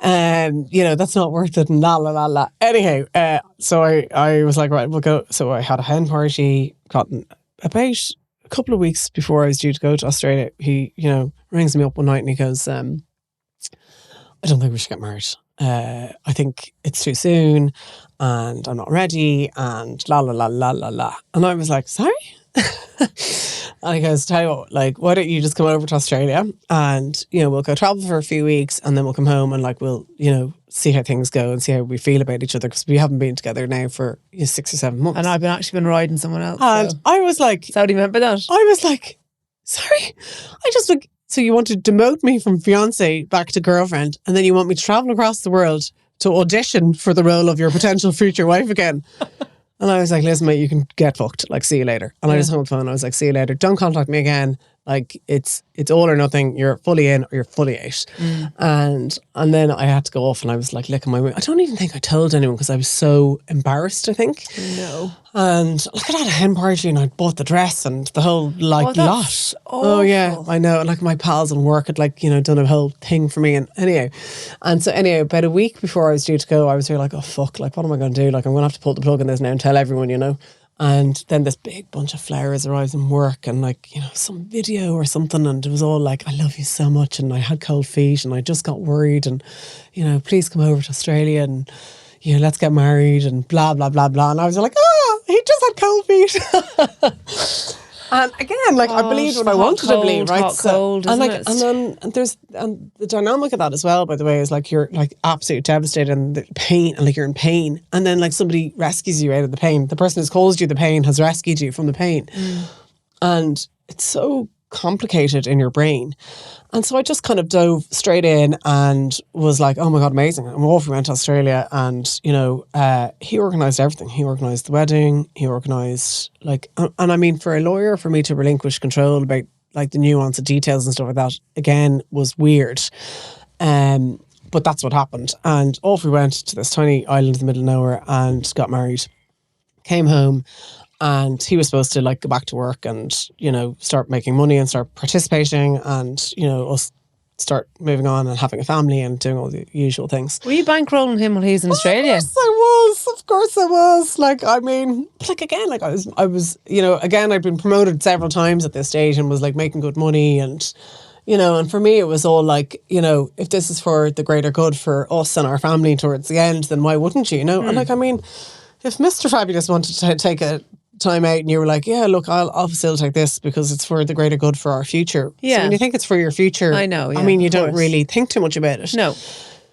A: you know, that's not worth it, and la la la la. Anyhow, so I was like, right, we'll go. So I had a hen party, gotten about a couple of weeks before I was due to go to Australia. He, you know, rings me up one night and he goes, I don't think we should get married. I think it's too soon and I'm not ready and la la la la la la. And I was like, sorry? And he goes, tell you what, like, why don't you just come over to Australia and, you know, we'll go travel for a few weeks and then we'll come home and like, we'll, you know, see how things go and see how we feel about each other, because we haven't been together now for 6 or 7 months.
B: And I've actually been riding someone else.
A: And
B: so.
A: I was like,
B: So what do you meant by that?
A: I was like, sorry? I just like, so you want to demote me from fiance back to girlfriend and then you want me to travel across the world to audition for the role of your potential future wife again? And I was like, listen, mate, you can get fucked. Like, see you later. And I just hung up the phone. I was like, see you later. Don't contact me again. Like, it's all or nothing. You're fully in or you're fully out. And then I had to go off and I was like licking my wound. I don't even think I told anyone because I was so embarrassed, I think.
B: No.
A: And like, I had a hen party and I bought the dress and the whole like lot. Oh yeah, I know. And like my pals and work had like, you know, done a whole thing for me. And anyhow, about a week before I was due to go, I was really like, oh fuck, like what am I going to do? Like I'm going to have to pull the plug on this now and tell everyone, you know. And then this big bunch of flowers arrives in work and like, you know, some video or something, and it was all like, I love you so much, and I had cold feet and I just got worried, and, you know, please come over to Australia and, you know, let's get married and blah blah blah blah. And I was like, he just had cold feet. And again, like I believed what I wanted to believe, right?
B: Hot, cold,
A: and like,
B: it?
A: and then there's the dynamic of that as well. By the way, is like you're like absolutely devastated and the pain, and like you're in pain, and then like somebody rescues you out of the pain. The person who's caused you the pain has rescued you from the pain, and it's so complicated in your brain. And so I just kind of dove straight in and was like, oh my God, amazing. And off we went to Australia, and, you know, he organised everything. He organised the wedding. He organised like, and I mean, for a lawyer, for me to relinquish control about like the nuance of details and stuff like that, again, was weird. But that's what happened. And off we went to this tiny island in the middle of nowhere and got married. Came home. And he was supposed to like go back to work and, you know, start making money and start participating and, you know, us start moving on and having a family and doing all the usual things.
B: Were you bankrolling him while he was in Australia?
A: Of course I was. Like, I mean, like again, like I was, you know, again, I'd been promoted several times at this stage and was like making good money, and, you know, and for me it was all like, you know, if this is for the greater good for us and our family towards the end, then why wouldn't you, you know? And like, I mean, if Mr. Fabulous wanted to take a time out and you were like, yeah, look, I'll facilitate this because it's for the greater good for our future.
B: Yeah.
A: So when you think it's for your future,
B: I know. Yeah,
A: I mean, you don't really think too much about it.
B: No.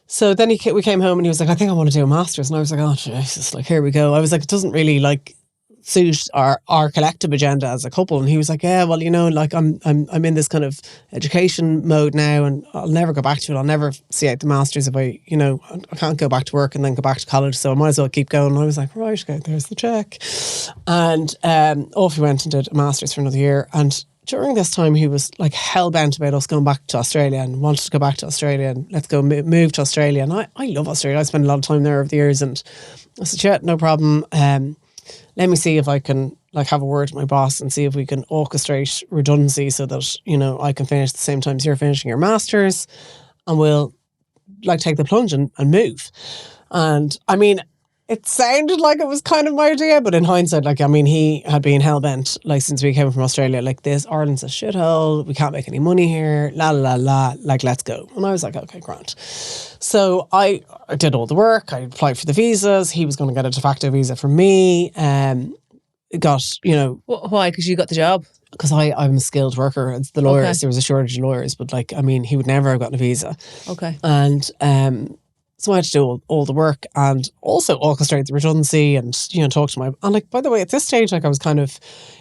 A: So then we came home and he was like, I think I want to do a master's. And I was like, oh Jesus, like here we go. I was like, it doesn't really like suit our collective agenda as a couple. And he was like, yeah, well, you know, like I'm in this kind of education mode now and I'll never go back to it. I'll never see out the masters if I, you know, I can't go back to work and then go back to college, so I might as well keep going. And I was like, right, okay, there's the check. And off he went and did a masters for another year. And during this time he was like hell-bent about us going back to Australia and wanted to go back to Australia and let's go move to Australia. And I love Australia. I spent a lot of time there over the years, and I said, yeah, no problem. Let me see if I can like have a word with my boss and see if we can orchestrate redundancy so that, you know, I can finish at the same time as you're finishing your masters, and we'll like take the plunge and move. And I mean, it sounded like it was kind of my idea, but in hindsight, like, I mean, he had been hell-bent like since we came from Australia, like, this Ireland's a shithole, we can't make any money here, la la la, like, let's go. And I was like, okay, grand. So I did all the work. I applied for the visas. He was going to get a de facto visa for me. Got, you know,
B: why? Because you got the job.
A: Because I'm a skilled worker. It's the lawyers.
B: Okay.
A: There was a shortage of lawyers, but like, I mean, he would never have gotten a visa.
B: Okay.
A: And So I had to do all the work and also orchestrate the redundancy and, talk to and like, by the way, at this stage, like I was kind of,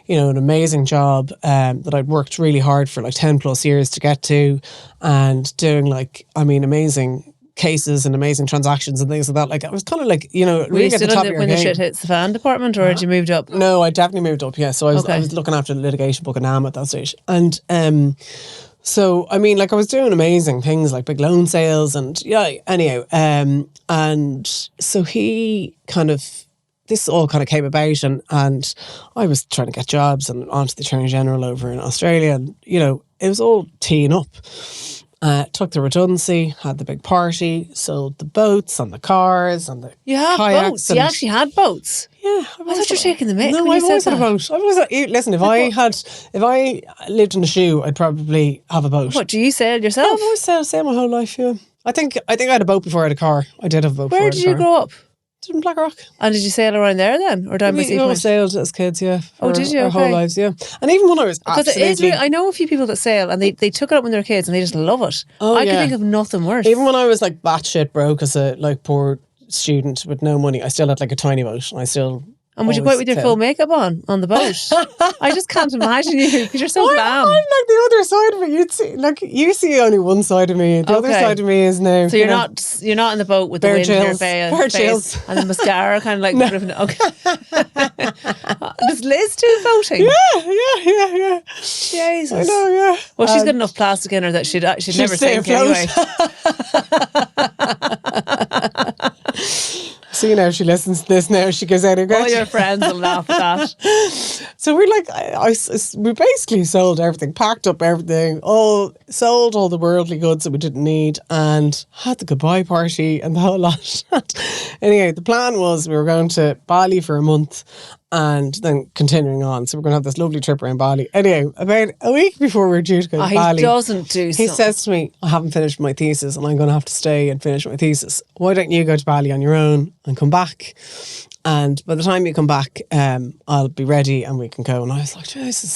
A: an amazing job that I'd worked really hard for like 10 plus years to get to, and doing like, amazing cases and amazing transactions and things like that. Like I was kind of like,
B: Were
A: really
B: you
A: at the
B: still
A: top
B: in
A: of your
B: when the
A: game.
B: shit hits the fan department, or had you moved up?
A: No, I definitely moved up, yeah. So I
B: Okay.
A: was looking after the litigation book and NAM at that stage. And so, I was doing amazing things like big loan sales and anyhow. And so he this all kind of came about and I was trying to get jobs and onto the Attorney General over in Australia. And, it was all teeing up. Took the redundancy, had the big party, sold the boats and the cars and the
B: You have
A: kayaks.
B: boats. You actually had boats.
A: Yeah,
B: I thought you were taking the mick.
A: No,
B: when
A: I've
B: you
A: always
B: said
A: had a
B: that.
A: boat. I've always listen. If I lived in a shoe, I'd probably have a boat.
B: What, do you sail yourself?
A: I've always sailed my whole life. Yeah, I think I had a boat before I had a car. I did have a boat.
B: Where did you grow up?
A: In Blackrock.
B: And did you sail around there then, or down by
A: We always
B: Seapoint?
A: sailed as kids, yeah.
B: Oh, did you?
A: Our whole
B: Okay.
A: lives, yeah. And even when I was
B: Because
A: absolutely...
B: I know a few people that sail and they took it up when they were kids and they just love it.
A: Oh,
B: I
A: yeah.
B: can think of nothing worse.
A: Even when I was like batshit broke as a like poor student with no money, I still had like a tiny boat. And I still...
B: And would you go out with your full makeup on the boat? I just can't imagine you because you're so glam.
A: I'm like the other side of it. You see only one side of me. The other
B: Okay.
A: side of me is now.
B: So you're not in the boat with the
A: Bare
B: wind in your
A: chills.
B: face
A: Bare chills.
B: and the mascara kind of like dripping. Okay. Does Liz do boating?
A: Yeah.
B: Jesus.
A: I know, yeah.
B: Well, she's got enough plastic in her that she'd never
A: stay
B: sink anyway.
A: See, now she listens to this now. She goes out and
B: All your friends will laugh at that.
A: So we're like, we basically sold everything, packed up everything, sold all the worldly goods that we didn't need, and had the goodbye party and the whole lot. Anyway, the plan was we were going to Bali for a month and then continuing on. So we're going to have this lovely trip around Bali. Anyway, about a week before we were due to go to
B: He
A: Bali,
B: doesn't do
A: he
B: something.
A: says to me, I haven't finished my thesis and I'm going to have to stay and finish my thesis. Why don't you go to Bali on your own and come back? And by the time you come back, I'll be ready and we can go. And I was like, Jesus.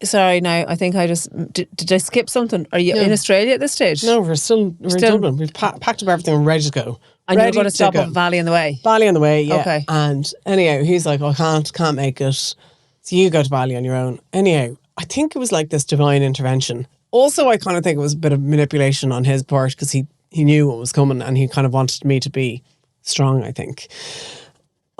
B: Sorry, now I think I just did I skip something? Are you in Australia at this stage?
A: No, we're in Dublin. We've packed up everything and ready to go.
B: And you're going to stop off Valley on the way?
A: Bali on the way, yeah.
B: Okay.
A: And anyhow, he's like, I can't make it. So you go to Bali on your own. Anyhow, I think it was like this divine intervention. Also, I kind of think it was a bit of manipulation on his part because he knew what was coming and he kind of wanted me to be strong, I think.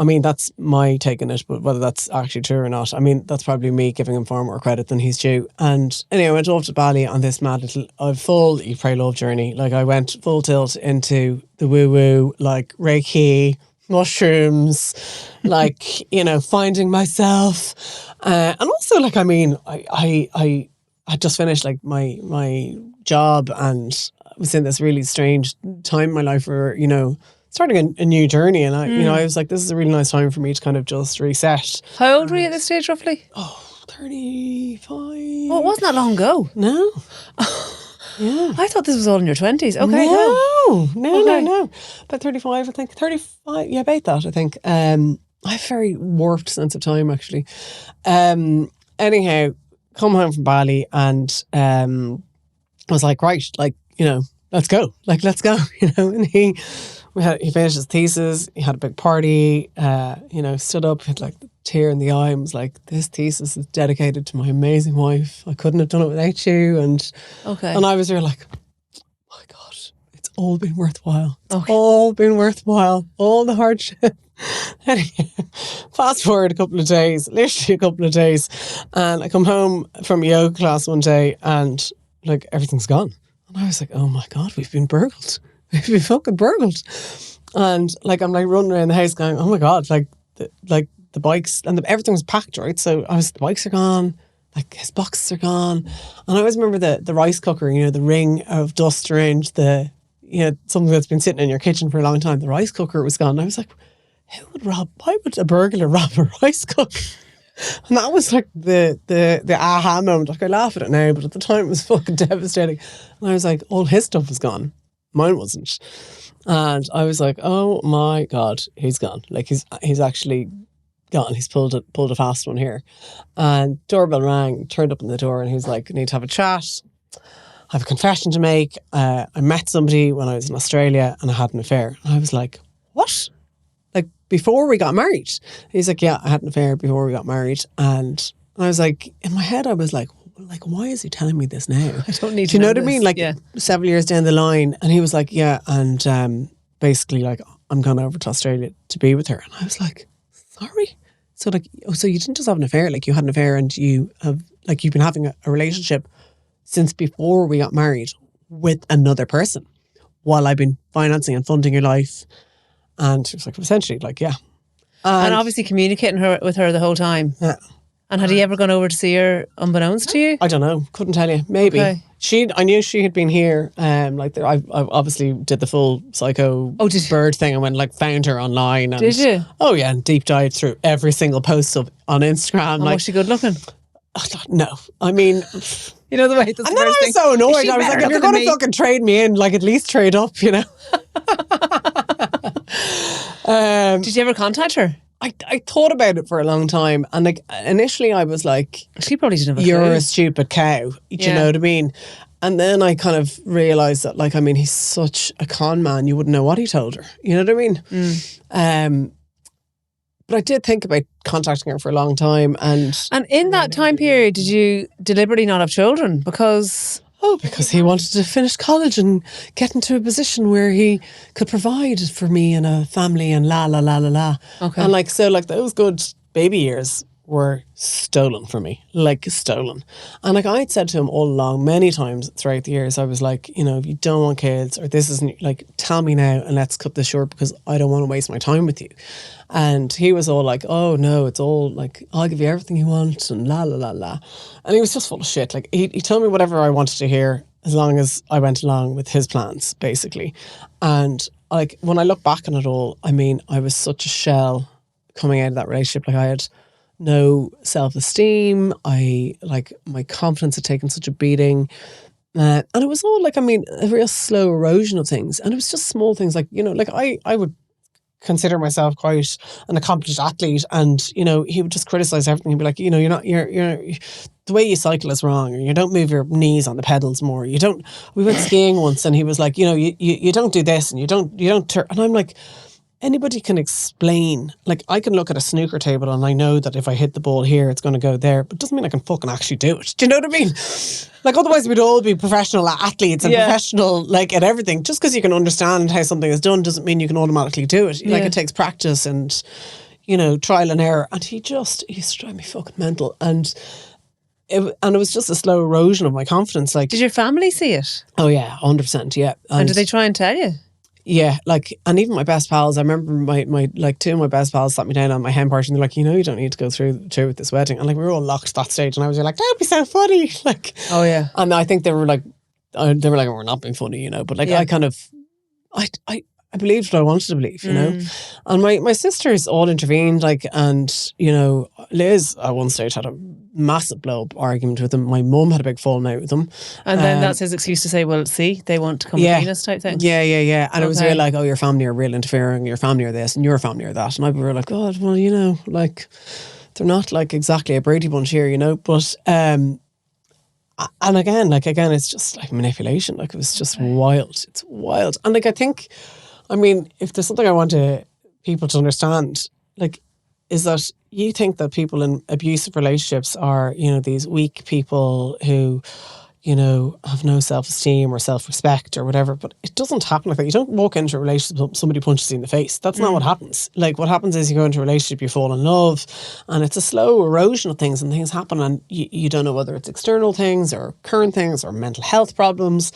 A: I mean, that's my take on it, but whether that's actually true or not, I mean, that's probably me giving him far more credit than he's due. And anyway, I went off to Bali on this mad little, full Eat, Pray, Love journey. Like, I went full tilt into the woo-woo, like Reiki, mushrooms, like, finding myself. And also, like, I mean, I had just finished, like, my job and I was in this really strange time in my life where, starting a new journey, and I was like, this is a really nice time for me to kind of just reset.
B: How old were you at this stage, roughly?
A: 35.
B: Oh, it wasn't that long ago.
A: No. Yeah.
B: I thought this was all in your 20s. Okay,
A: No. About 35, I think. 35, yeah, about that, I think. I have a very warped sense of time, actually. Anyhow, come home from Bali and I was like, right, like, let's go. Like, let's go, and he finished his thesis, he had a big party, stood up, had like the tear in the eye and was like, this thesis is dedicated to my amazing wife. I couldn't have done it without you. And I was there like, oh my God, it's all been worthwhile. It's all been worthwhile. All the hardship. Anyway, fast forward literally a couple of days, and I come home from yoga class one day and like everything's gone. And I was like, oh my God, we've been burgled. We've been fucking burgled. And like, I'm like running around the house going, oh my God, like the bikes and everything was packed, right? So the bikes are gone, like his boxes are gone. And I always remember the rice cooker, the ring of dust around something that's been sitting in your kitchen for a long time. The rice cooker was gone. And I was like, why would a burglar rob a rice cooker? And that was like the aha moment. Like, I laugh at it now, but at the time it was fucking devastating. And I was like, all his stuff was gone. Mine wasn't. And I was like, oh my God, he's gone. Like, he's actually gone. He's pulled a fast one here. And doorbell rang, turned up on the door, and he was like, I need to have a chat. I have a confession to make. I met somebody when I was in Australia and I had an affair. And I was like, what? Like, before we got married? He's like, yeah, I had an affair before we got married. And I was like, in my head, I was like, why is he telling me this now?
B: I don't need to
A: Do you know what
B: this.
A: I mean? Like, several years down the line. And he was like, yeah. And basically, like, I'm going over to Australia to be with her. And I was like, sorry? So, like, so you didn't just have an affair. Like, you had an affair and you have, like, you've been having a relationship since before we got married with another person while I've been financing and funding your life. And she was like, essentially, like, yeah.
B: And obviously communicating with her the whole time.
A: Yeah.
B: And had he ever gone over to see her unbeknownst to you?
A: I don't know. Couldn't tell you. Maybe.
B: Okay.
A: I knew she had been here. I obviously did the full psycho bird thing and went, like, found her online. And,
B: did you?
A: Oh, yeah. And deep dived through every single post on Instagram.
B: And
A: like,
B: was she good looking?
A: No. I mean...
B: You know the way. That's
A: and then I was so annoyed. I was like, if you're going to fucking trade me in, like, at least trade up, you know?
B: Did you ever contact her?
A: I thought about it for a long time. And, like, initially I was like...
B: She probably didn't have a
A: You're
B: clue.
A: a stupid cow. Do you know what I mean? And then I kind of realised that, like, I mean, he's such a con man. You wouldn't know what he told her. You know what I mean? But I did think about contacting her for a long time. And
B: in that time period, did you deliberately not have children? Because
A: he wanted to finish college and get into a position where he could provide for me and a family and la, la, la, la, la.
B: Okay.
A: And like, so like those good baby years were stolen from me, like stolen. And like I'd said to him all along, many times throughout the years, I was like, you know, if you don't want kids or this isn't, like, tell me now and let's cut this short because I don't want to waste my time with you. And he was all like, oh no, it's all like, I'll give you everything you want and la, la, la, la. And he was just full of shit. Like he told me whatever I wanted to hear as long as I went along with his plans, basically. And like, when I look back on it all, I mean, I was such a shell coming out of that relationship. Like I had no self-esteem. My confidence had taken such a beating. And it was all like, I mean, a real slow erosion of things. And it was just small things like, you know, like I would consider myself quite an accomplished athlete, and you know, he would just criticize everything. He'd be like, you know, you're the way you cycle is wrong, or you don't move your knees on the pedals more. We went skiing once and he was like, you know, you don't do this and you don't turn. And I'm like, anybody can explain. Like, I can look at a snooker table and I know that if I hit the ball here, it's going to go there. But it doesn't mean I can fucking actually do it. Do you know what I mean? Like, otherwise we'd all be professional athletes and professional, like, at everything. Just because you can understand how something is done doesn't mean you can automatically do it. Like, it takes practice and, you know, trial and error. And he used to drive me fucking mental. And it was just a slow erosion of my confidence. Like,
B: did your family see it?
A: Oh yeah, 100%. Yeah.
B: And did they try and tell you?
A: Yeah, like, and even my best pals, I remember my like two of my best pals sat me down on my hen party and they're like, you know, you don't need to go through with this wedding. And like, we were all locked at that stage and I was like, that'd be so funny. Like,
B: oh yeah.
A: And I think they were like, we're not being funny, you know, but like, I kind of, I believed what I wanted to believe, you know. And my sisters all intervened, like, and, you know, Liz at one stage had a massive blow-up argument with him. My mum had a big falling out with him.
B: And then that's his excuse to say, well, see, they want to come between us type thing.
A: Yeah. And it was real like, oh, your family are real interfering, your family are this and your family are that. And I were like, God, well, you know, like, they're not like exactly a Brady Bunch here, you know. But, and again, it's just like manipulation. Like, it was just wild. It's wild. And like, I mean, if there's something I want people to understand, like, is that you think that people in abusive relationships are, you know, these weak people who, you know, have no self-esteem or self-respect or whatever, but it doesn't happen like that. You don't walk into a relationship, somebody punches you in the face. That's not what happens. Like, what happens is you go into a relationship, you fall in love, and it's a slow erosion of things, and things happen, and you don't know whether it's external things or current things or mental health problems.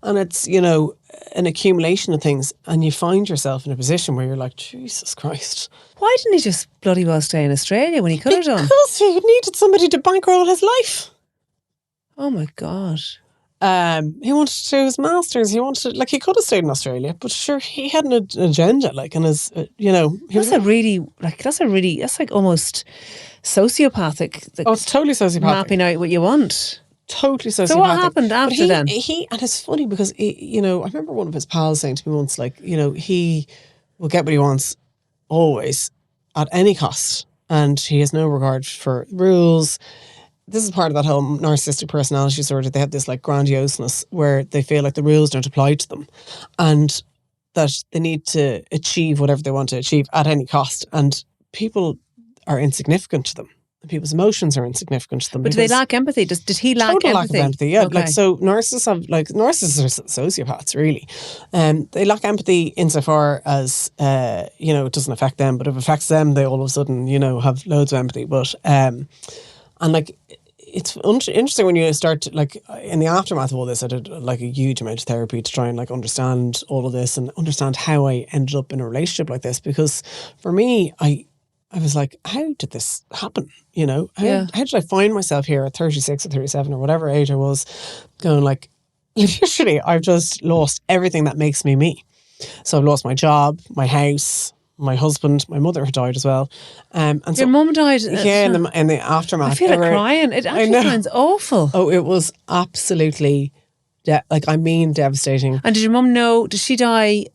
A: And it's, you know, an accumulation of things, and you find yourself in a position where you're like, Jesus Christ.
B: Why didn't he just bloody well stay in Australia when he could have done?
A: Because he needed somebody to bankroll his life.
B: Oh my God.
A: He wanted to do his masters. He could have stayed in Australia, but sure, he had an agenda, like, and his, you know.
B: That's like almost sociopathic.
A: Oh, it's totally sociopathic.
B: Mapping out what you want.
A: Totally sociopathic.
B: So what happened after then?
A: And it's funny because, you know, I remember one of his pals saying to me once, like, you know, he will get what he wants always at any cost, and he has no regard for rules. this is part of that whole narcissistic personality disorder. They have this like grandioseness where they feel like the rules don't apply to them, and that they need to achieve whatever they want to achieve at any cost. And people are insignificant to them. People's emotions are insignificant to them.
B: But do they lack empathy? Did he lack empathy?
A: Total lack of empathy, yeah.
B: Okay.
A: Like, so narcissists are sociopaths, really. They lack empathy insofar as, it doesn't affect them, but if it affects them, they all of a sudden, have loads of empathy. But, and like, it's interesting when you start to, like, in the aftermath of all this, I did like a huge amount of therapy to try and like understand all of this and understand how I ended up in a relationship like this. Because for me, I was like, how did this happen? How did I find myself here at 36 or 37 or whatever age I was, going like, literally, I've just lost everything that makes me me. So I've lost my job, my house, my husband, my mother had died as well. And
B: your mum died?
A: Yeah, in the aftermath.
B: I feel like crying. It actually sounds awful.
A: Oh, it was absolutely, devastating.
B: And did your mum know, did she die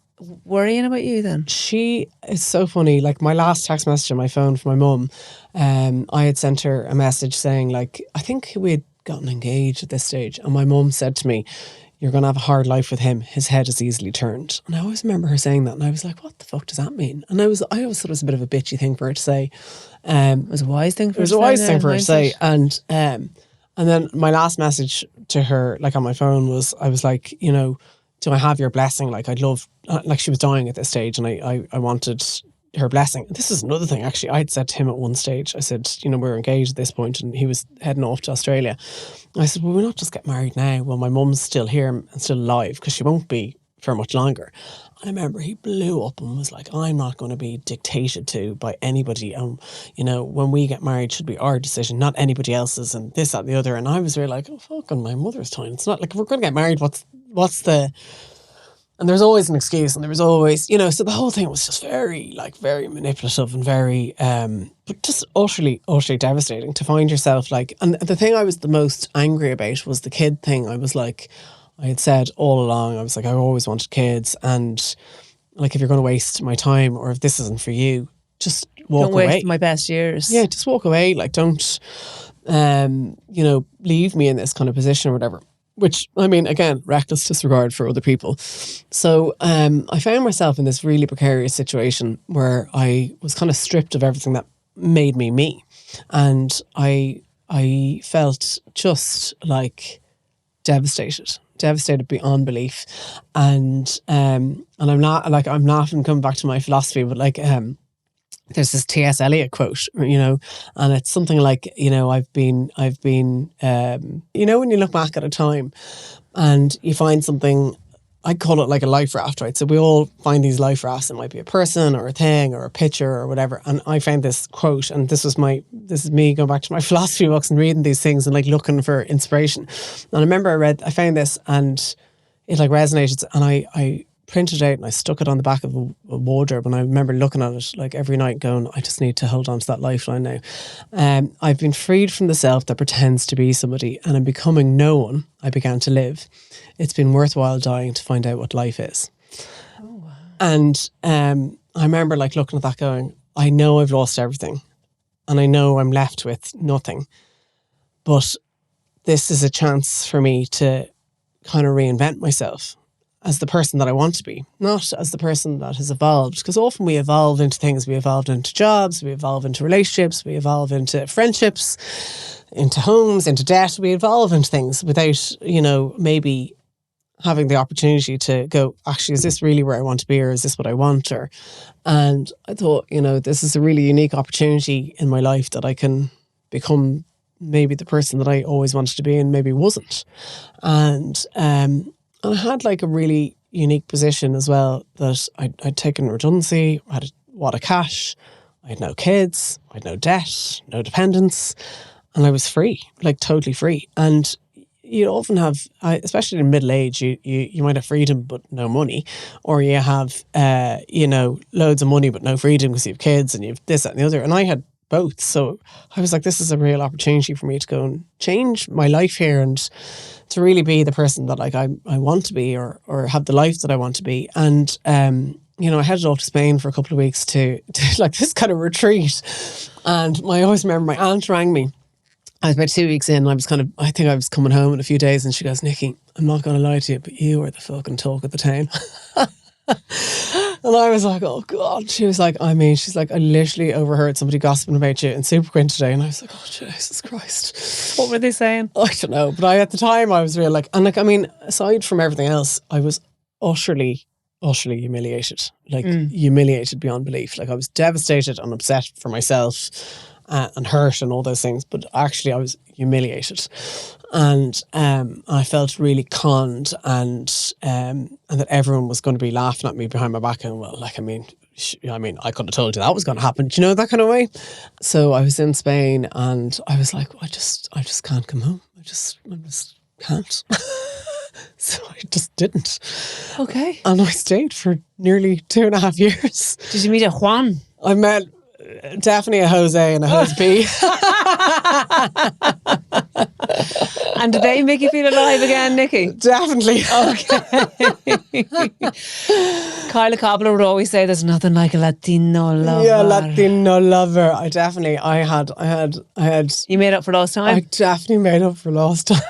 B: worrying about you then?
A: She is so funny. Like, my last text message on my phone from my mum, I had sent her a message saying, like, I think we had gotten engaged at this stage. And my mum said to me, you're going to have a hard life with him. His head is easily turned. And I always remember her saying that. And I was like, what the fuck does that mean? And I always thought it was a bit of a bitchy thing for her to say.
B: It was a wise thing for her to say.
A: It was a wise thing for her to say. And then my last message to her, like on my phone, was, I was like, do I have your blessing? Like, I'd love, like, she was dying at this stage and I wanted her blessing. This is another thing, actually. I'd said to him at one stage, I said, we're engaged at this point, and he was heading off to Australia. And I said, well, we're not just get married now. Well, my mum's still here and still alive, because she won't be for much longer. And I remember he blew up and was like, I'm not going to be dictated to by anybody. When we get married, it should be our decision, not anybody else's, and this, that, and the other. And I was really like, oh, fucking my mother's time. It's not like, if we're going to get married, what's the... And there's always an excuse, and there was always, so the whole thing was just very manipulative and very, but just utterly devastating to find yourself like. And the thing I was the most angry about was the kid thing. I was like, I had said all along, I was like, I always wanted kids, and like, if you're going to waste my time, or if this isn't for you, just walk away.
B: Don't waste my best years.
A: Yeah, just walk away. Like, don't, leave me in this kind of position or whatever. Which, I mean, again, reckless disregard for other people. So I found myself in this really precarious situation where I was kind of stripped of everything that made me me. And I felt just like devastated beyond belief. And I'm laughing coming back to my philosophy, but like, there's this T.S. Eliot quote, and it's something like, I've been, when you look back at a time and you find something, I call it like a life raft, right? So we all find these life rafts. It might be a person or a thing or a picture or whatever. And I found this quote, and this is me going back to my philosophy books and reading these things and like looking for inspiration. And I remember I found this and it like resonated, and I printed it out and I stuck it on the back of a wardrobe, and I remember looking at it like every night going, I just need to hold on to that lifeline now. I've been freed from the self that pretends to be somebody, and in becoming no one, I began to live. It's been worthwhile dying to find out what life is. Oh, wow. And I remember like looking at that going, I know I've lost everything and I know I'm left with nothing, but this is a chance for me to kind of reinvent myself as the person that I want to be, not as the person that has evolved. Because often we evolve into things. We evolve into jobs, we evolve into relationships, we evolve into friendships, into homes, into debt. We evolve into things without, maybe having the opportunity to go, actually, is this really where I want to be, or is this what I want? And I thought, this is a really unique opportunity in my life that I can become maybe the person that I always wanted to be and maybe wasn't. And I had like a really unique position as well, that I'd taken redundancy, I had a wad of cash, I had no kids, I had no debt, no dependents, and I was free, like totally free. And you often have, especially in middle age, you might have freedom but no money, or you have, loads of money but no freedom because you have kids and you have this, that and the other. And I had both. So I was like, this is a real opportunity for me to go and change my life here and to really be the person that like I want to be, or have the life that I want to be. And I headed off to Spain for a couple of weeks to like this kind of retreat. And I always remember my aunt rang me I was about 2 weeks in, and I think I was coming home in a few days, and she goes, Nikki, I'm not going to lie to you, but you are the fucking talk of the town. And I was like, oh God. She was like, she's like, I literally overheard somebody gossiping about you in Superquint today. And I was like, oh Jesus Christ.
B: What were they saying?
A: I don't know. But at the time I was real like, and like, I mean, aside from everything else, I was utterly humiliated. Like humiliated beyond belief. Like I was devastated and upset for myself and hurt and all those things. But actually I was humiliated. And I felt really conned and that everyone was going to be laughing at me behind my back. And well, like, I mean, I could have told you that was going to happen. Do you know, that kind of way? So I was in Spain and I was like, I just can't come home. I just can't. So I just didn't.
B: Okay.
A: And I stayed for nearly 2.5 years.
B: Did you meet a Juan?
A: I met definitely a Jose and a Jose B.
B: And did they make you feel alive again, Nikki?
A: Definitely.
B: Okay. Kyla Cobbler would always say there's nothing like a Latino lover.
A: Yeah, Latino lover. I had.
B: You made up for lost time?
A: I definitely made up for lost time.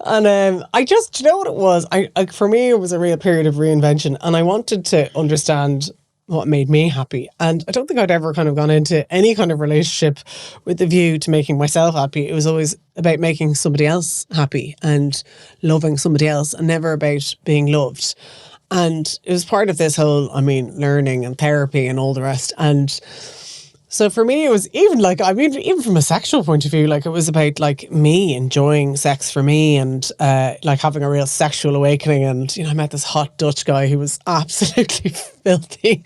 A: And I just, do you know what it was? For me, it was a real period of reinvention, and I wanted to understand what made me happy. And I don't think I'd ever kind of gone into any kind of relationship with the view to making myself happy. It was always about making somebody else happy and loving somebody else, and never about being loved. And it was part of this whole, learning and therapy and all the rest. And so for me, it was even from a sexual point of view, like it was about like me enjoying sex for me and like having a real sexual awakening. And, I met this hot Dutch guy who was absolutely filthy.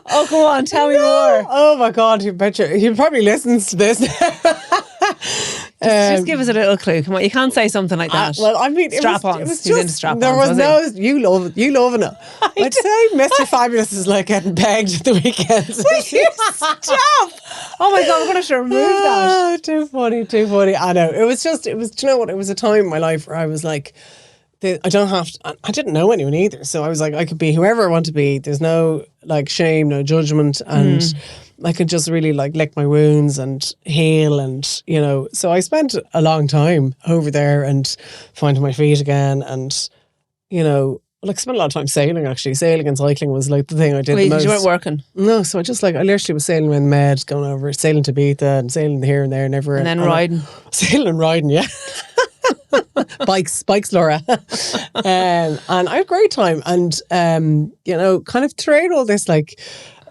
B: Oh, go on, tell me more.
A: Oh my God, he probably listens to this.
B: Just give us a little clue. Come on, you can't say something like that.
A: Strap-ons.
B: It was just, into strap-ons,
A: there was you loving it. I'd say Mr. Fabulous is like getting pegged at the weekends.
B: Will you stop? Oh my God, we're going to have to remove that.
A: Too funny. I know. Do you know what? It was a time in my life where I was like, I didn't know anyone either. So I was like, I could be whoever I want to be. There's no like shame, no judgment. And I could just really like lick my wounds and heal. And, so I spent a long time over there and finding my feet again. And, spent a lot of time sailing, actually. Sailing and cycling was like the thing I did the most.
B: You weren't working?
A: No, so I literally was sailing around the Med, going over, sailing to Ibiza and sailing here and there and everywhere.
B: And then riding?
A: Sailing and riding, yeah. Bikes, Laura. And I had a great time. And, kind of throughout all this, like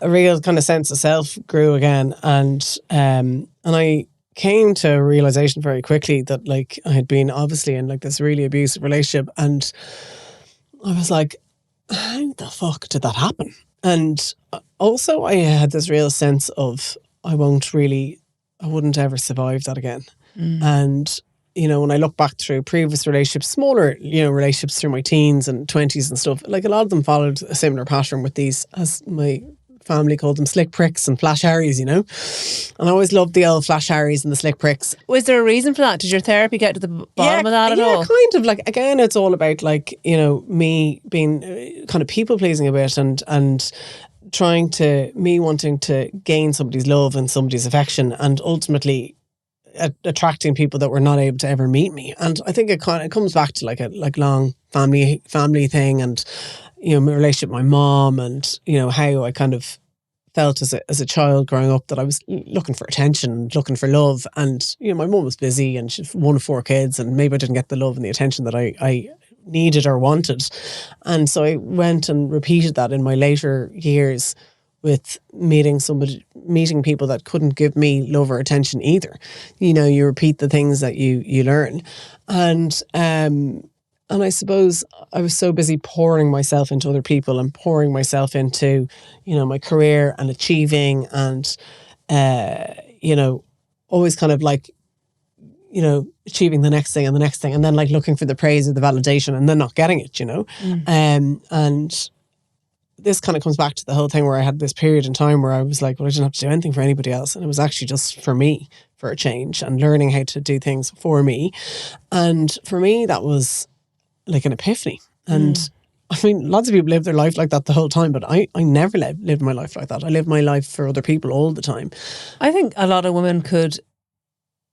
A: a real kind of sense of self grew again. And I came to a realization very quickly that like I had been obviously in like this really abusive relationship. And I was like, how the fuck did that happen? And also I had this real sense of I wouldn't ever survive that again. And when I look back through previous relationships, smaller, relationships through my teens and 20s and stuff, like a lot of them followed a similar pattern with these, as my family called them, slick pricks and flash harries, And I always loved the old flash harries and the slick pricks.
B: Was there a reason for that? Did your therapy get to the bottom of that at all?
A: Yeah, kind of. Like, again, it's all about like, me being kind of people pleasing a bit and wanting to gain somebody's love and somebody's affection, and ultimately attracting people that were not able to ever meet me. And I think it comes back to like a long family thing, and my relationship with my mom, and how I kind of felt as a child growing up that I was looking for attention, looking for love. And my mom was busy and she's one of 4 kids, and maybe I didn't get the love and the attention that I needed or wanted. And so I went and repeated that in my later years with meeting people that couldn't give me love or attention either. You repeat the things that you learn. And I suppose I was so busy pouring myself into other people and pouring myself into, my career and achieving and, always kind of like, achieving the next thing and the next thing, and then like looking for the praise or the validation and then not getting it, and this kind of comes back to the whole thing where I had this period in time where I was like, well, I didn't have to do anything for anybody else. And it was actually just for me, for a change, and learning how to do things for me. And for me, that was like an epiphany. And I mean, lots of people live their life like that the whole time, but I never lived my life like that. I live my life for other people all the time.
B: I think a lot of women could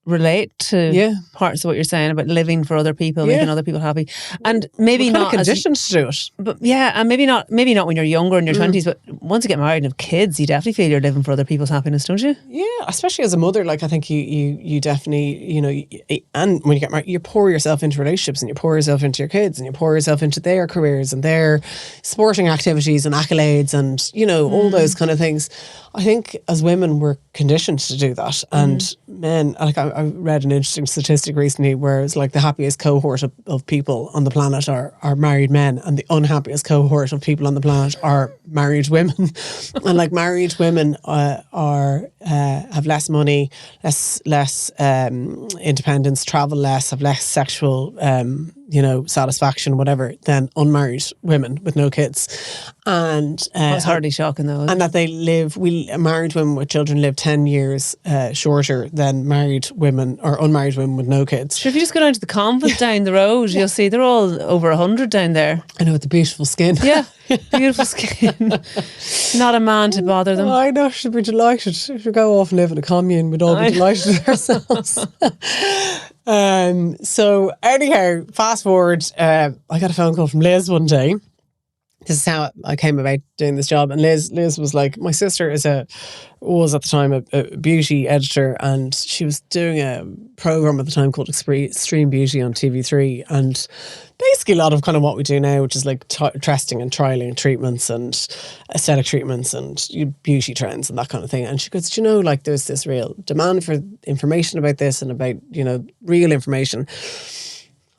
B: relate to parts of what you're saying about living for other people, making other people happy, and maybe
A: We're
B: not
A: conditioned to do it.
B: But and maybe not when you're younger in your 20s, but once you get married and have kids, you definitely feel you're living for other people's happiness, don't you?
A: Yeah, especially as a mother. Like, I think you definitely, and when you get married, you pour yourself into relationships, and you pour yourself into your kids, and you pour yourself into their careers and their sporting activities and accolades and all those kind of things. I think as women we're conditioned to do that, and men, like I read an interesting statistic recently where it's like the happiest cohort of people on the planet are married men, and the unhappiest cohort of people on the planet are married women. And like married women have less money, less independence, travel less, have less sexual satisfaction, whatever, than unmarried women with no kids. And
B: that's hardly shocking though.
A: And that married women with children live 10 years shorter than married women or unmarried women with no kids.
B: Sure, if you just go down to the convent down the road, you'll see they're all over 100 down there.
A: I know, with the beautiful skin.
B: Yeah, beautiful skin. Not a man to bother them.
A: I know, she'd be delighted. If we go off and live in a commune, we'd all be delighted with ourselves. So anyhow, fast forward, I got a phone call from Liz one day. This is how I came about doing this job. And Liz was like, my sister was at the time a beauty editor, and she was doing a program at the time called Extreme Beauty on TV3, and basically a lot of kind of what we do now, which is like testing and trialing treatments and aesthetic treatments and beauty trends and that kind of thing. And she goes, like there's this real demand for information about this and about, real information.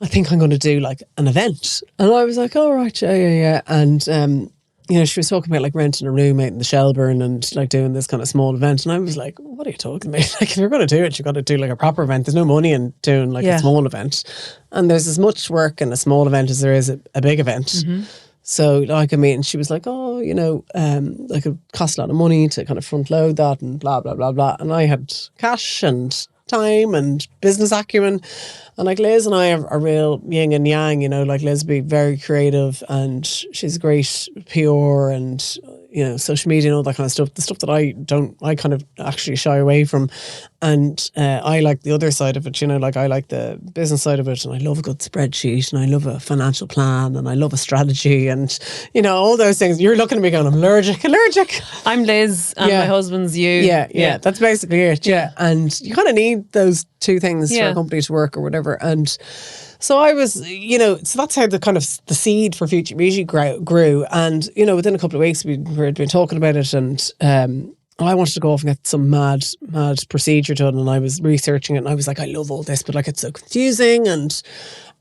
A: I think I'm going to do like an event. And I was like, all right, yeah. And, she was talking about like renting a room out in the Shelburne and like doing this kind of small event. And I was like, what are you talking about? Like, if you're going to do it, you've got to do like a proper event. There's no money in doing like a small event. And there's as much work in a small event as there is a big event. Mm-hmm. So like, and she was like, like it costs a lot of money to kind of front load that and blah, blah, blah, blah. And I had cash and time and business acumen, and like Liz and I are real yin and yang, like Liz be very creative and she's great PR and social media and all that kind of stuff, the stuff that I kind of actually shy away from. And I like the other side of it, like I like the business side of it, and I love a good spreadsheet, and I love a financial plan, and I love a strategy, and all those things. You're looking at me going, I'm allergic.
B: I'm Liz and my husband's you.
A: Yeah, that's basically it. Yeah, and you kind of need those two things for a company to work or whatever. And so I was, so that's how the kind of the seed for Future Beauty grew. And, within a couple of weeks we'd been talking about it, and I wanted to go off and get some mad procedure done, and I was researching it, and I was like, I love all this, but like it's so confusing.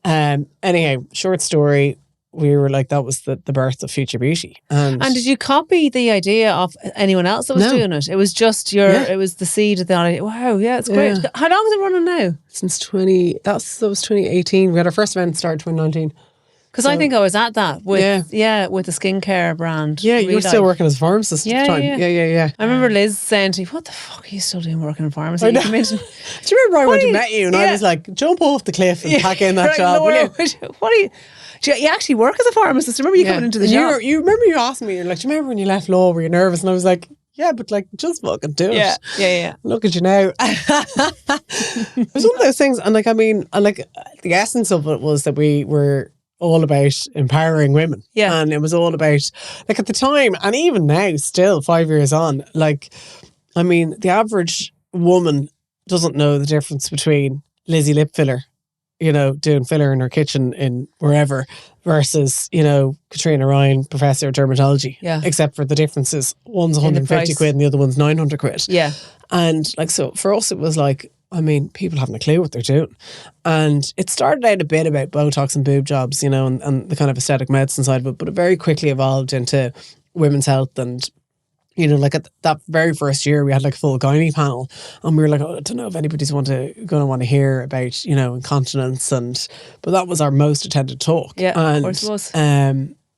A: And anyhow, short story, we were like, that was the birth of Future Beauty. And
B: did you copy the idea of anyone else that was doing it? It was just it was the seed of the idea. Wow, yeah, it's great. Yeah. How long is it running now?
A: Since that was 2018. We had our first event started 2019.
B: Because I think I was at that with the skincare brand.
A: Yeah, you were still working as a pharmacist at the time. Yeah.
B: I remember Liz saying to me, what the fuck are you still doing working in pharmacy? Do you remember
A: I went and met you and I was like, jump off the cliff and pack in that job, will you?
B: What are you... You actually work as a pharmacist. I remember you coming into the job.
A: You remember you asked me, you're like, do you remember when you left law, were you nervous? And I was like, yeah, but like, just fucking do it.
B: Yeah.
A: Look at you now. It was one of those things. And like, the essence of it was that we were all about empowering women. Yeah. And it was all about, like at the time, and even now, still 5 years on, like, the average woman doesn't know the difference between Lizzie lip filler, doing filler in her kitchen in wherever, versus, Katrina Ryan, professor of dermatology. Yeah. Except for the differences. One's 150 quid and the other one's 900 quid.
B: Yeah.
A: And like, so for us, it was like, people haven't a clue what they're doing. And it started out a bit about Botox and boob jobs, and the kind of aesthetic medicine side of it, but it very quickly evolved into women's health. And like at that very first year, we had like a full gynae panel, and we were like, I don't know if anybody's going to want to hear about, incontinence, but that was our most attended talk.
B: Yeah,
A: and,
B: of course it was.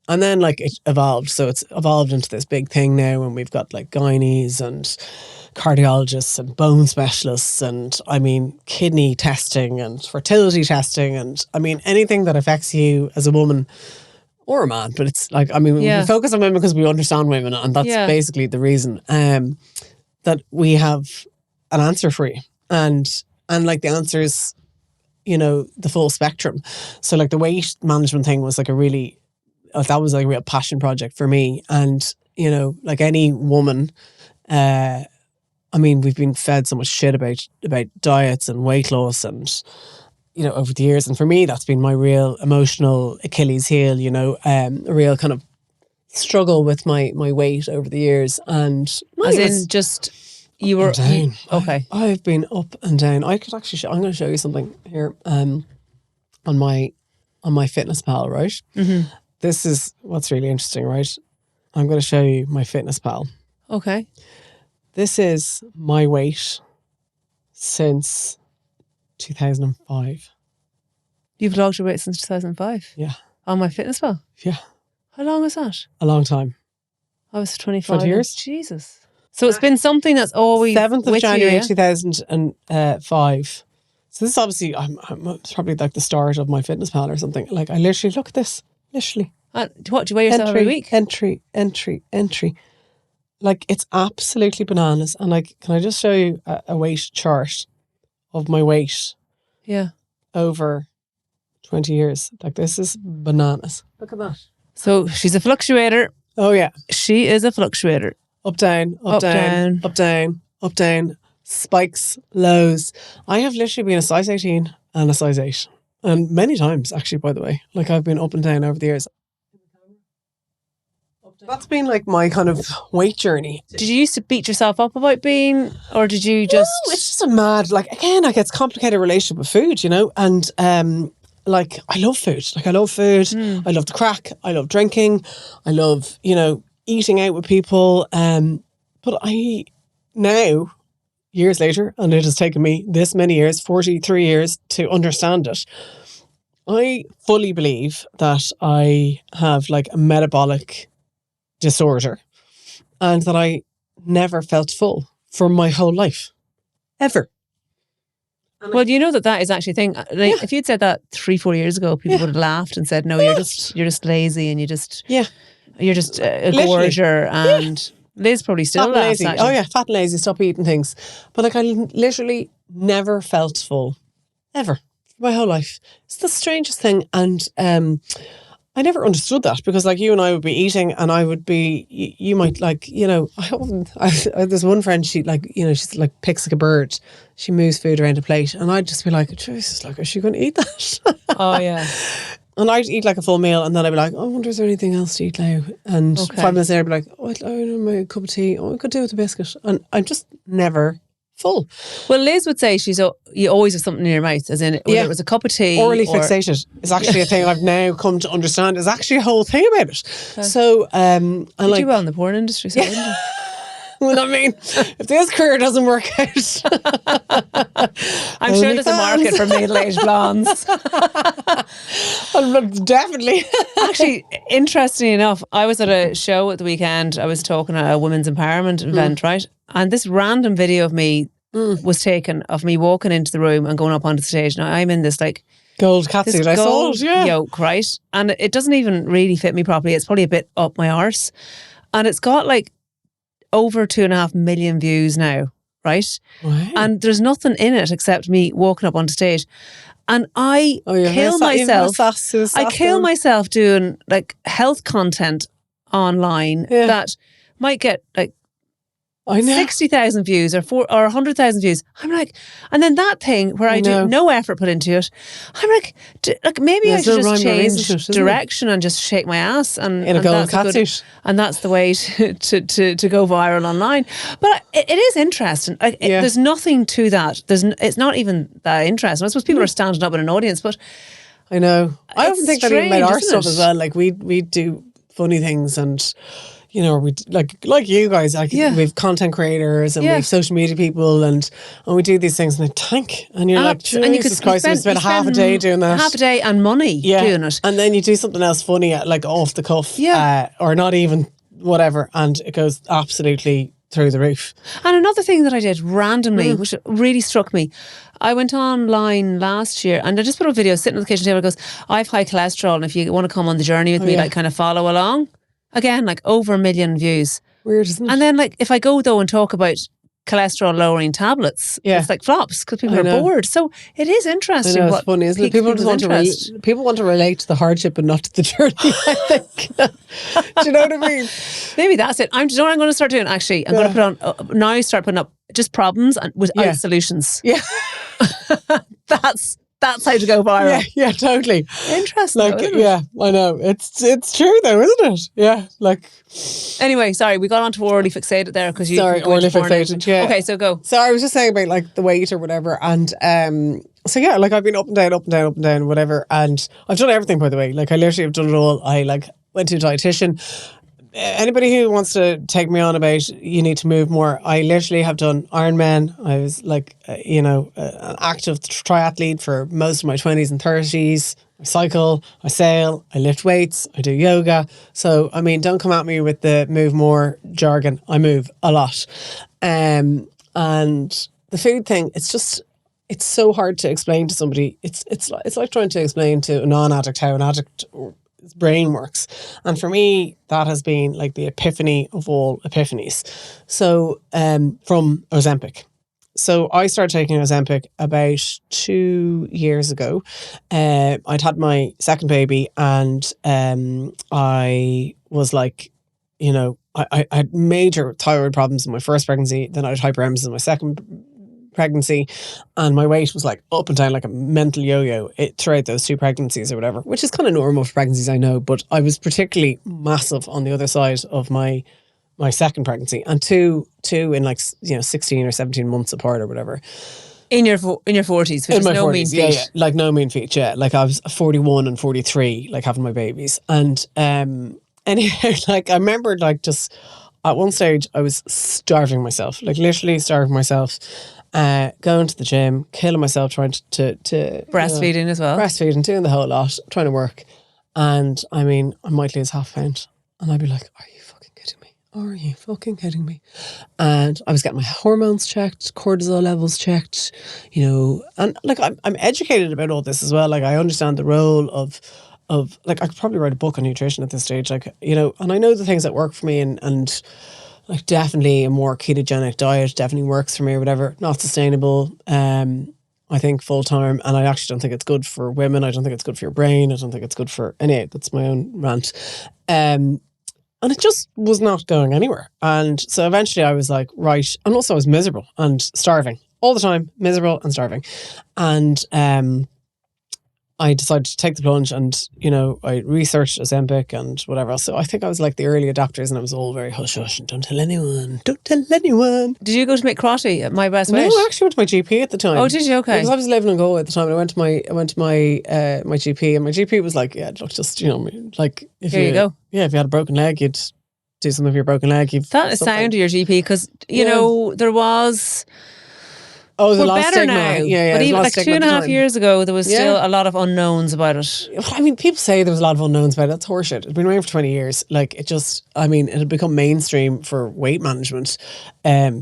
A: And then like it evolved. So it's evolved into this big thing now, and we've got like gynaes and cardiologists and bone specialists and kidney testing and fertility testing and anything that affects you as a woman, or a man, but it's like, I mean, we focus on women because we understand women, and that's basically the reason that we have an answer for you. And like the answer is, you know, the full spectrum. So like the weight management thing was like that was like a real passion project for me. And, you know, like any woman, I mean, we've been fed so much shit about diets and weight loss and, you know, over the years. And for me, that's been my real emotional Achilles heel, you know, a real kind of struggle with my weight over the years. And
B: as in just you were
A: down.
B: Okay.
A: I've been up and down. I could actually I'm going to show you something here on my Fitness Pal, right? Mm-hmm. This is what's really interesting, right? I'm going to show you my Fitness Pal.
B: Okay.
A: This is my weight since 2005.
B: You've logged your weight since 2005?
A: Yeah.
B: On my Fitness Pal?
A: Yeah.
B: How long is that?
A: A long time.
B: I was 25.
A: 20 years?
B: Jesus. So it's been something that's always
A: 7th of
B: with
A: January
B: you, yeah?
A: 2005. So this is obviously, it's probably like the start of my Fitness Pal or something. Like I literally, look at this, literally.
B: What, do you weigh yourself every week?
A: Entry. Like it's absolutely bananas. And like, can I just show you a weight chart of my weight?
B: Yeah.
A: Over 20 years. Like this is bananas. Look at that.
B: So she's a fluctuator.
A: Oh yeah.
B: She is a fluctuator.
A: Up, down, up, down, up, down, up, down, spikes, lows. I have literally been a size 18 and a size 8. And many times, actually, by the way. Like, I've been up and down over the years. That's been like my kind of weight journey.
B: Did you used to beat yourself up about being, or did you just...
A: No, it's just a mad, like, again, like, it's a complicated relationship with food, you know? And, like, I love food. Like, I love food. I love the crack. I love drinking. I love, you know, eating out with people. But I now, years later, and it has taken me this many years, 43 years, to understand it. I fully believe that I have like a metabolic disorder and that I never felt full for my whole life. Ever.
B: Well, you know that is actually a thing. Like, if you'd said that 3-4 years ago, people would have laughed and said, no, you're just lazy and you're just a gorger. And Liz probably still laughs at you.
A: Oh yeah, fat and lazy, stop eating things. But like I literally never felt full. Ever. My whole life. It's the strangest thing. And I never understood that because like you and I would be eating and I would be, you might like, you know, there's one friend, she like, you know, she's like picks like a bird. She moves food around a plate and I'd just be like, Jesus, like, is she going to eat that?
B: Oh yeah.
A: And I'd eat like a full meal and then I'd be like, oh, I wonder is there anything else to eat now? And 5 minutes later I'd be like, oh, I don't know, my cup of tea. Oh, I could do with a biscuit. And I'm just never full.
B: Well, Liz would say you always have something in your mouth, as in whether it was a cup of tea.
A: Orally fixated is actually a thing I've now come to understand. Is actually a whole thing about it. So,
B: you do well in the porn industry, so wouldn't you?
A: Well, I mean, if this career doesn't work out,
B: I'm sure there's a market for middle-aged blondes.
A: Definitely.
B: Actually, interestingly enough, I was at a show at the weekend. I was talking at a women's empowerment event, right? And this random video of me was taken of me walking into the room and going up onto the stage. Now I'm in this like
A: gold catsuit. I saw it,
B: yoke, right? And it doesn't even really fit me properly. It's probably a bit up my arse, and it's got like over 2.5 million views now, right? Wow. And there's nothing in it except me walking up onto stage. And I kill myself. I kill myself doing like health content online that might get like 60,000 views or 100,000 views. I'm like, and then that thing where I do no effort put into it, I'm like maybe I should just change direction and just shake my ass and
A: in a gold catsuit.
B: And that's the way to go viral online. But it is interesting. There's nothing to that. It's not even that interesting. I suppose people are standing up in an audience, but
A: I know. I often think that even about our stuff as well. Like we do funny things and. You know, we like you guys, like we've content creators and we've social media people and we do these things and they tank. And you're like, Jesus Christ, we spend half a day doing that.
B: Half a day and money doing it.
A: And then you do something else funny, like off the cuff or not even whatever. And it goes absolutely through the roof.
B: And another thing that I did randomly, which really struck me, I went online last year and I just put up a video sitting at the kitchen table. It goes, I have high cholesterol, and if you want to come on the journey with me, like kind of follow along. Again, like over 1 million views.
A: Weird, isn't it?
B: And then like if I go though and talk about cholesterol lowering tablets, it's like flops because people are bored. So it is interesting.
A: I know, it's funny, isn't it? People just want to relate to the hardship and not to the journey, I think. Do you know what I mean?
B: Maybe that's it. Do you know what I'm going to start doing actually? I'm going to put on now start putting up just problems and without solutions.
A: Yeah.
B: That's how to go viral.
A: Yeah, totally.
B: Interesting.
A: Like,
B: though,
A: I know. It's true though, isn't it? Yeah, like.
B: Anyway, sorry, we got on to orally fixated there because you.
A: Sorry, orally fixated. Yeah.
B: Okay, so go.
A: So I was just saying about like the weight or whatever, and so yeah, like I've been up and down, whatever, and I've done everything, by the way. Like I literally have done it all. I like went to a dietitian. Anybody who wants to take me on about you need to move more, I literally have done Ironman. I was like, an active triathlete for most of my 20s and 30s. I cycle, I sail, I lift weights, I do yoga. So, I mean, don't come at me with the move more jargon. I move a lot. And the food thing, it's so hard to explain to somebody. It's like trying to explain to a non-addict how an addict brain works. And for me, that has been like the epiphany of all epiphanies. So from Ozempic. So I started taking Ozempic about 2 years ago. I'd had my second baby, and I was like, I had major thyroid problems in my first pregnancy. Then I had hyperemesis in my second pregnancy, and my weight was like up and down like a mental yo-yo throughout those two pregnancies or whatever, which is kind of normal for pregnancies, I know, but I was particularly massive on the other side of my second pregnancy, and two in like 16 or 17 months apart or whatever.
B: In your 40s, which is no mean feat.
A: Yeah, like no mean feat. Yeah, like I was 41 and 43, like having my babies, and anyhow, like I remember like just at one stage I was starving myself, like literally starving myself. Going to the gym, killing myself trying to
B: breastfeeding as well.
A: Breastfeeding, doing the whole lot, trying to work. And I mean, I might lose half a pound. And I'd be like, are you fucking kidding me? Are you fucking kidding me? And I was getting my hormones checked, cortisol levels checked, and like I'm educated about all this as well. Like I understand the role of like I could probably write a book on nutrition at this stage, like, and I know the things that work for me and like definitely a more ketogenic diet definitely works for me or whatever. Not sustainable, I think, full time. And I actually don't think it's good for women. I don't think it's good for your brain. I don't think it's good for anyway, that's my own rant. And it just was not going anywhere. And so eventually I was like, right. And also I was miserable and starving all the time, miserable and starving. And I decided to take the plunge, and I researched Ozempic and whatever else. So I think I was like the early adopters, and it was all very hush hush and don't tell anyone.
B: Did you go to make karate at My Best Weight?
A: No, I actually went to my GP at the time.
B: Oh, did you? Okay.
A: Because I was living in Galway at the time, and I went to my my GP, and my GP was like, yeah, look, just like if
B: Here you go.
A: Yeah, if you had a broken leg, you'd do something for your broken leg.
B: That is sound to your GP, because there was.
A: Oh, there's a lot of
B: better
A: stigma.
B: now.
A: Yeah,
B: but even like 2.5 years ago, there was still a lot of unknowns about it.
A: I mean, people say there was a lot of unknowns about it. That's horseshit. It's been around for 20 years. Like, it had become mainstream for weight management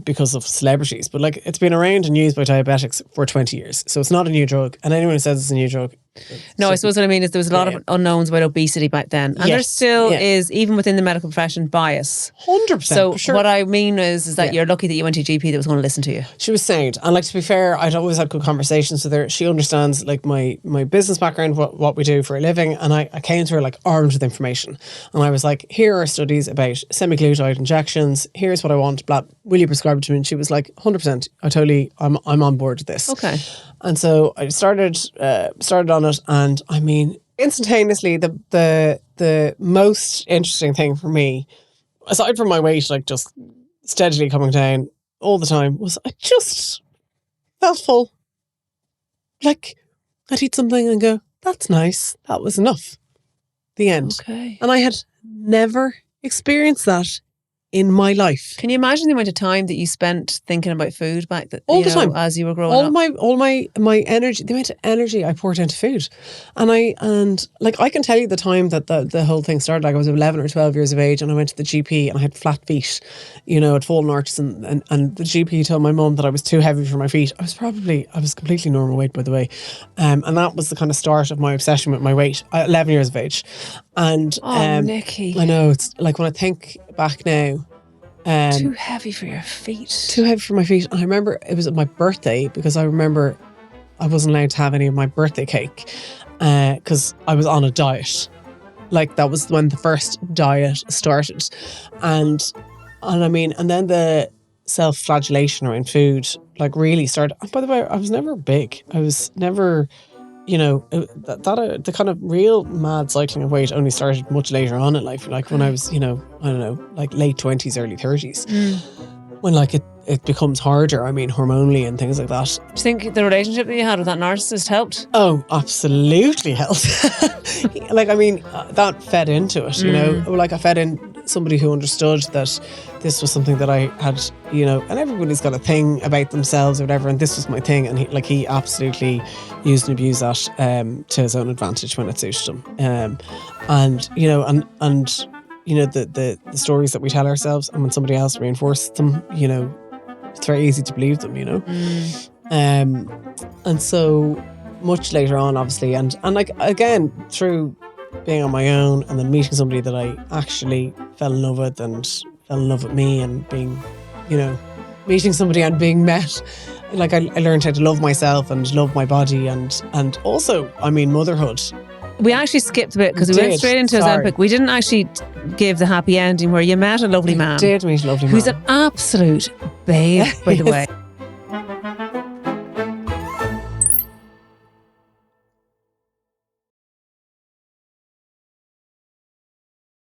A: because of celebrities. But like, it's been around and used by diabetics for 20 years. So it's not a new drug. And anyone who says it's a new drug.
B: No, I suppose what I mean is there was a lot of unknowns about obesity back then. And there still is, even within the medical profession, bias.
A: 100%.
B: So
A: sure.
B: what I mean is that you're lucky that you went to a GP that was going to listen to you.
A: She was sound. And like, to be fair, I'd always had good conversations with her. She understands like my business background, what we do for a living. And I came to her like armed with information. And I was like, here are studies about semaglutide injections. Here's what I want. Blah, will you prescribe it to me? And she was like, 100%. I'm on board with this.
B: Okay.
A: And so I started on it, and I mean, instantaneously, the most interesting thing for me, aside from my weight like just steadily coming down all the time, was I just felt full. Like, I'd eat something and go, that's nice, that was enough. The end.
B: Okay.
A: And I had never experienced that in my life.
B: Can you imagine the amount of time that you spent thinking about food back then?
A: All the time.
B: As you were growing up?
A: All my energy, the amount of energy I poured into food. And I can tell you the time that the whole thing started. Like I was 11 or 12 years of age and I went to the GP and I had flat feet, I'd fallen arches and the GP told my mum that I was too heavy for my feet. I was completely normal weight, by the way. And that was the kind of start of my obsession with my weight, 11 years of age. And
B: Nikki.
A: I know, it's like when I think back now,
B: too heavy for your feet.
A: Too heavy for my feet. And I remember it was at my birthday because I remember I wasn't allowed to have any of my birthday cake because I was on a diet. Like that was when the first diet started. And then the self-flagellation around food like really started. And by the way, I was never big. I was never, the kind of real mad cycling of weight only started much later on in life. Like when I was, I don't know, like late 20s, early 30s. When like it becomes harder, hormonally and things like that.
B: Do you think the relationship that you had with that narcissist helped?
A: Oh, absolutely helped. That fed into it, Like I fed in somebody who understood that this was something that I had, and everybody's got a thing about themselves or whatever, and this was my thing, and he absolutely used and abused that to his own advantage when it suited him. The stories that we tell ourselves, and when somebody else reinforces them, it's very easy to believe them, and so much later on, obviously, and like again through being on my own and then meeting somebody that I actually fell in love with and fell in love with me, and being, meeting somebody and being met, like I learned how to love myself and love my body, and also motherhood.
B: We actually skipped a bit because we went straight into Ozempic. We didn't actually give the happy ending where you met a lovely man.
A: Did meet a lovely man
B: who's an absolute babe, by the way.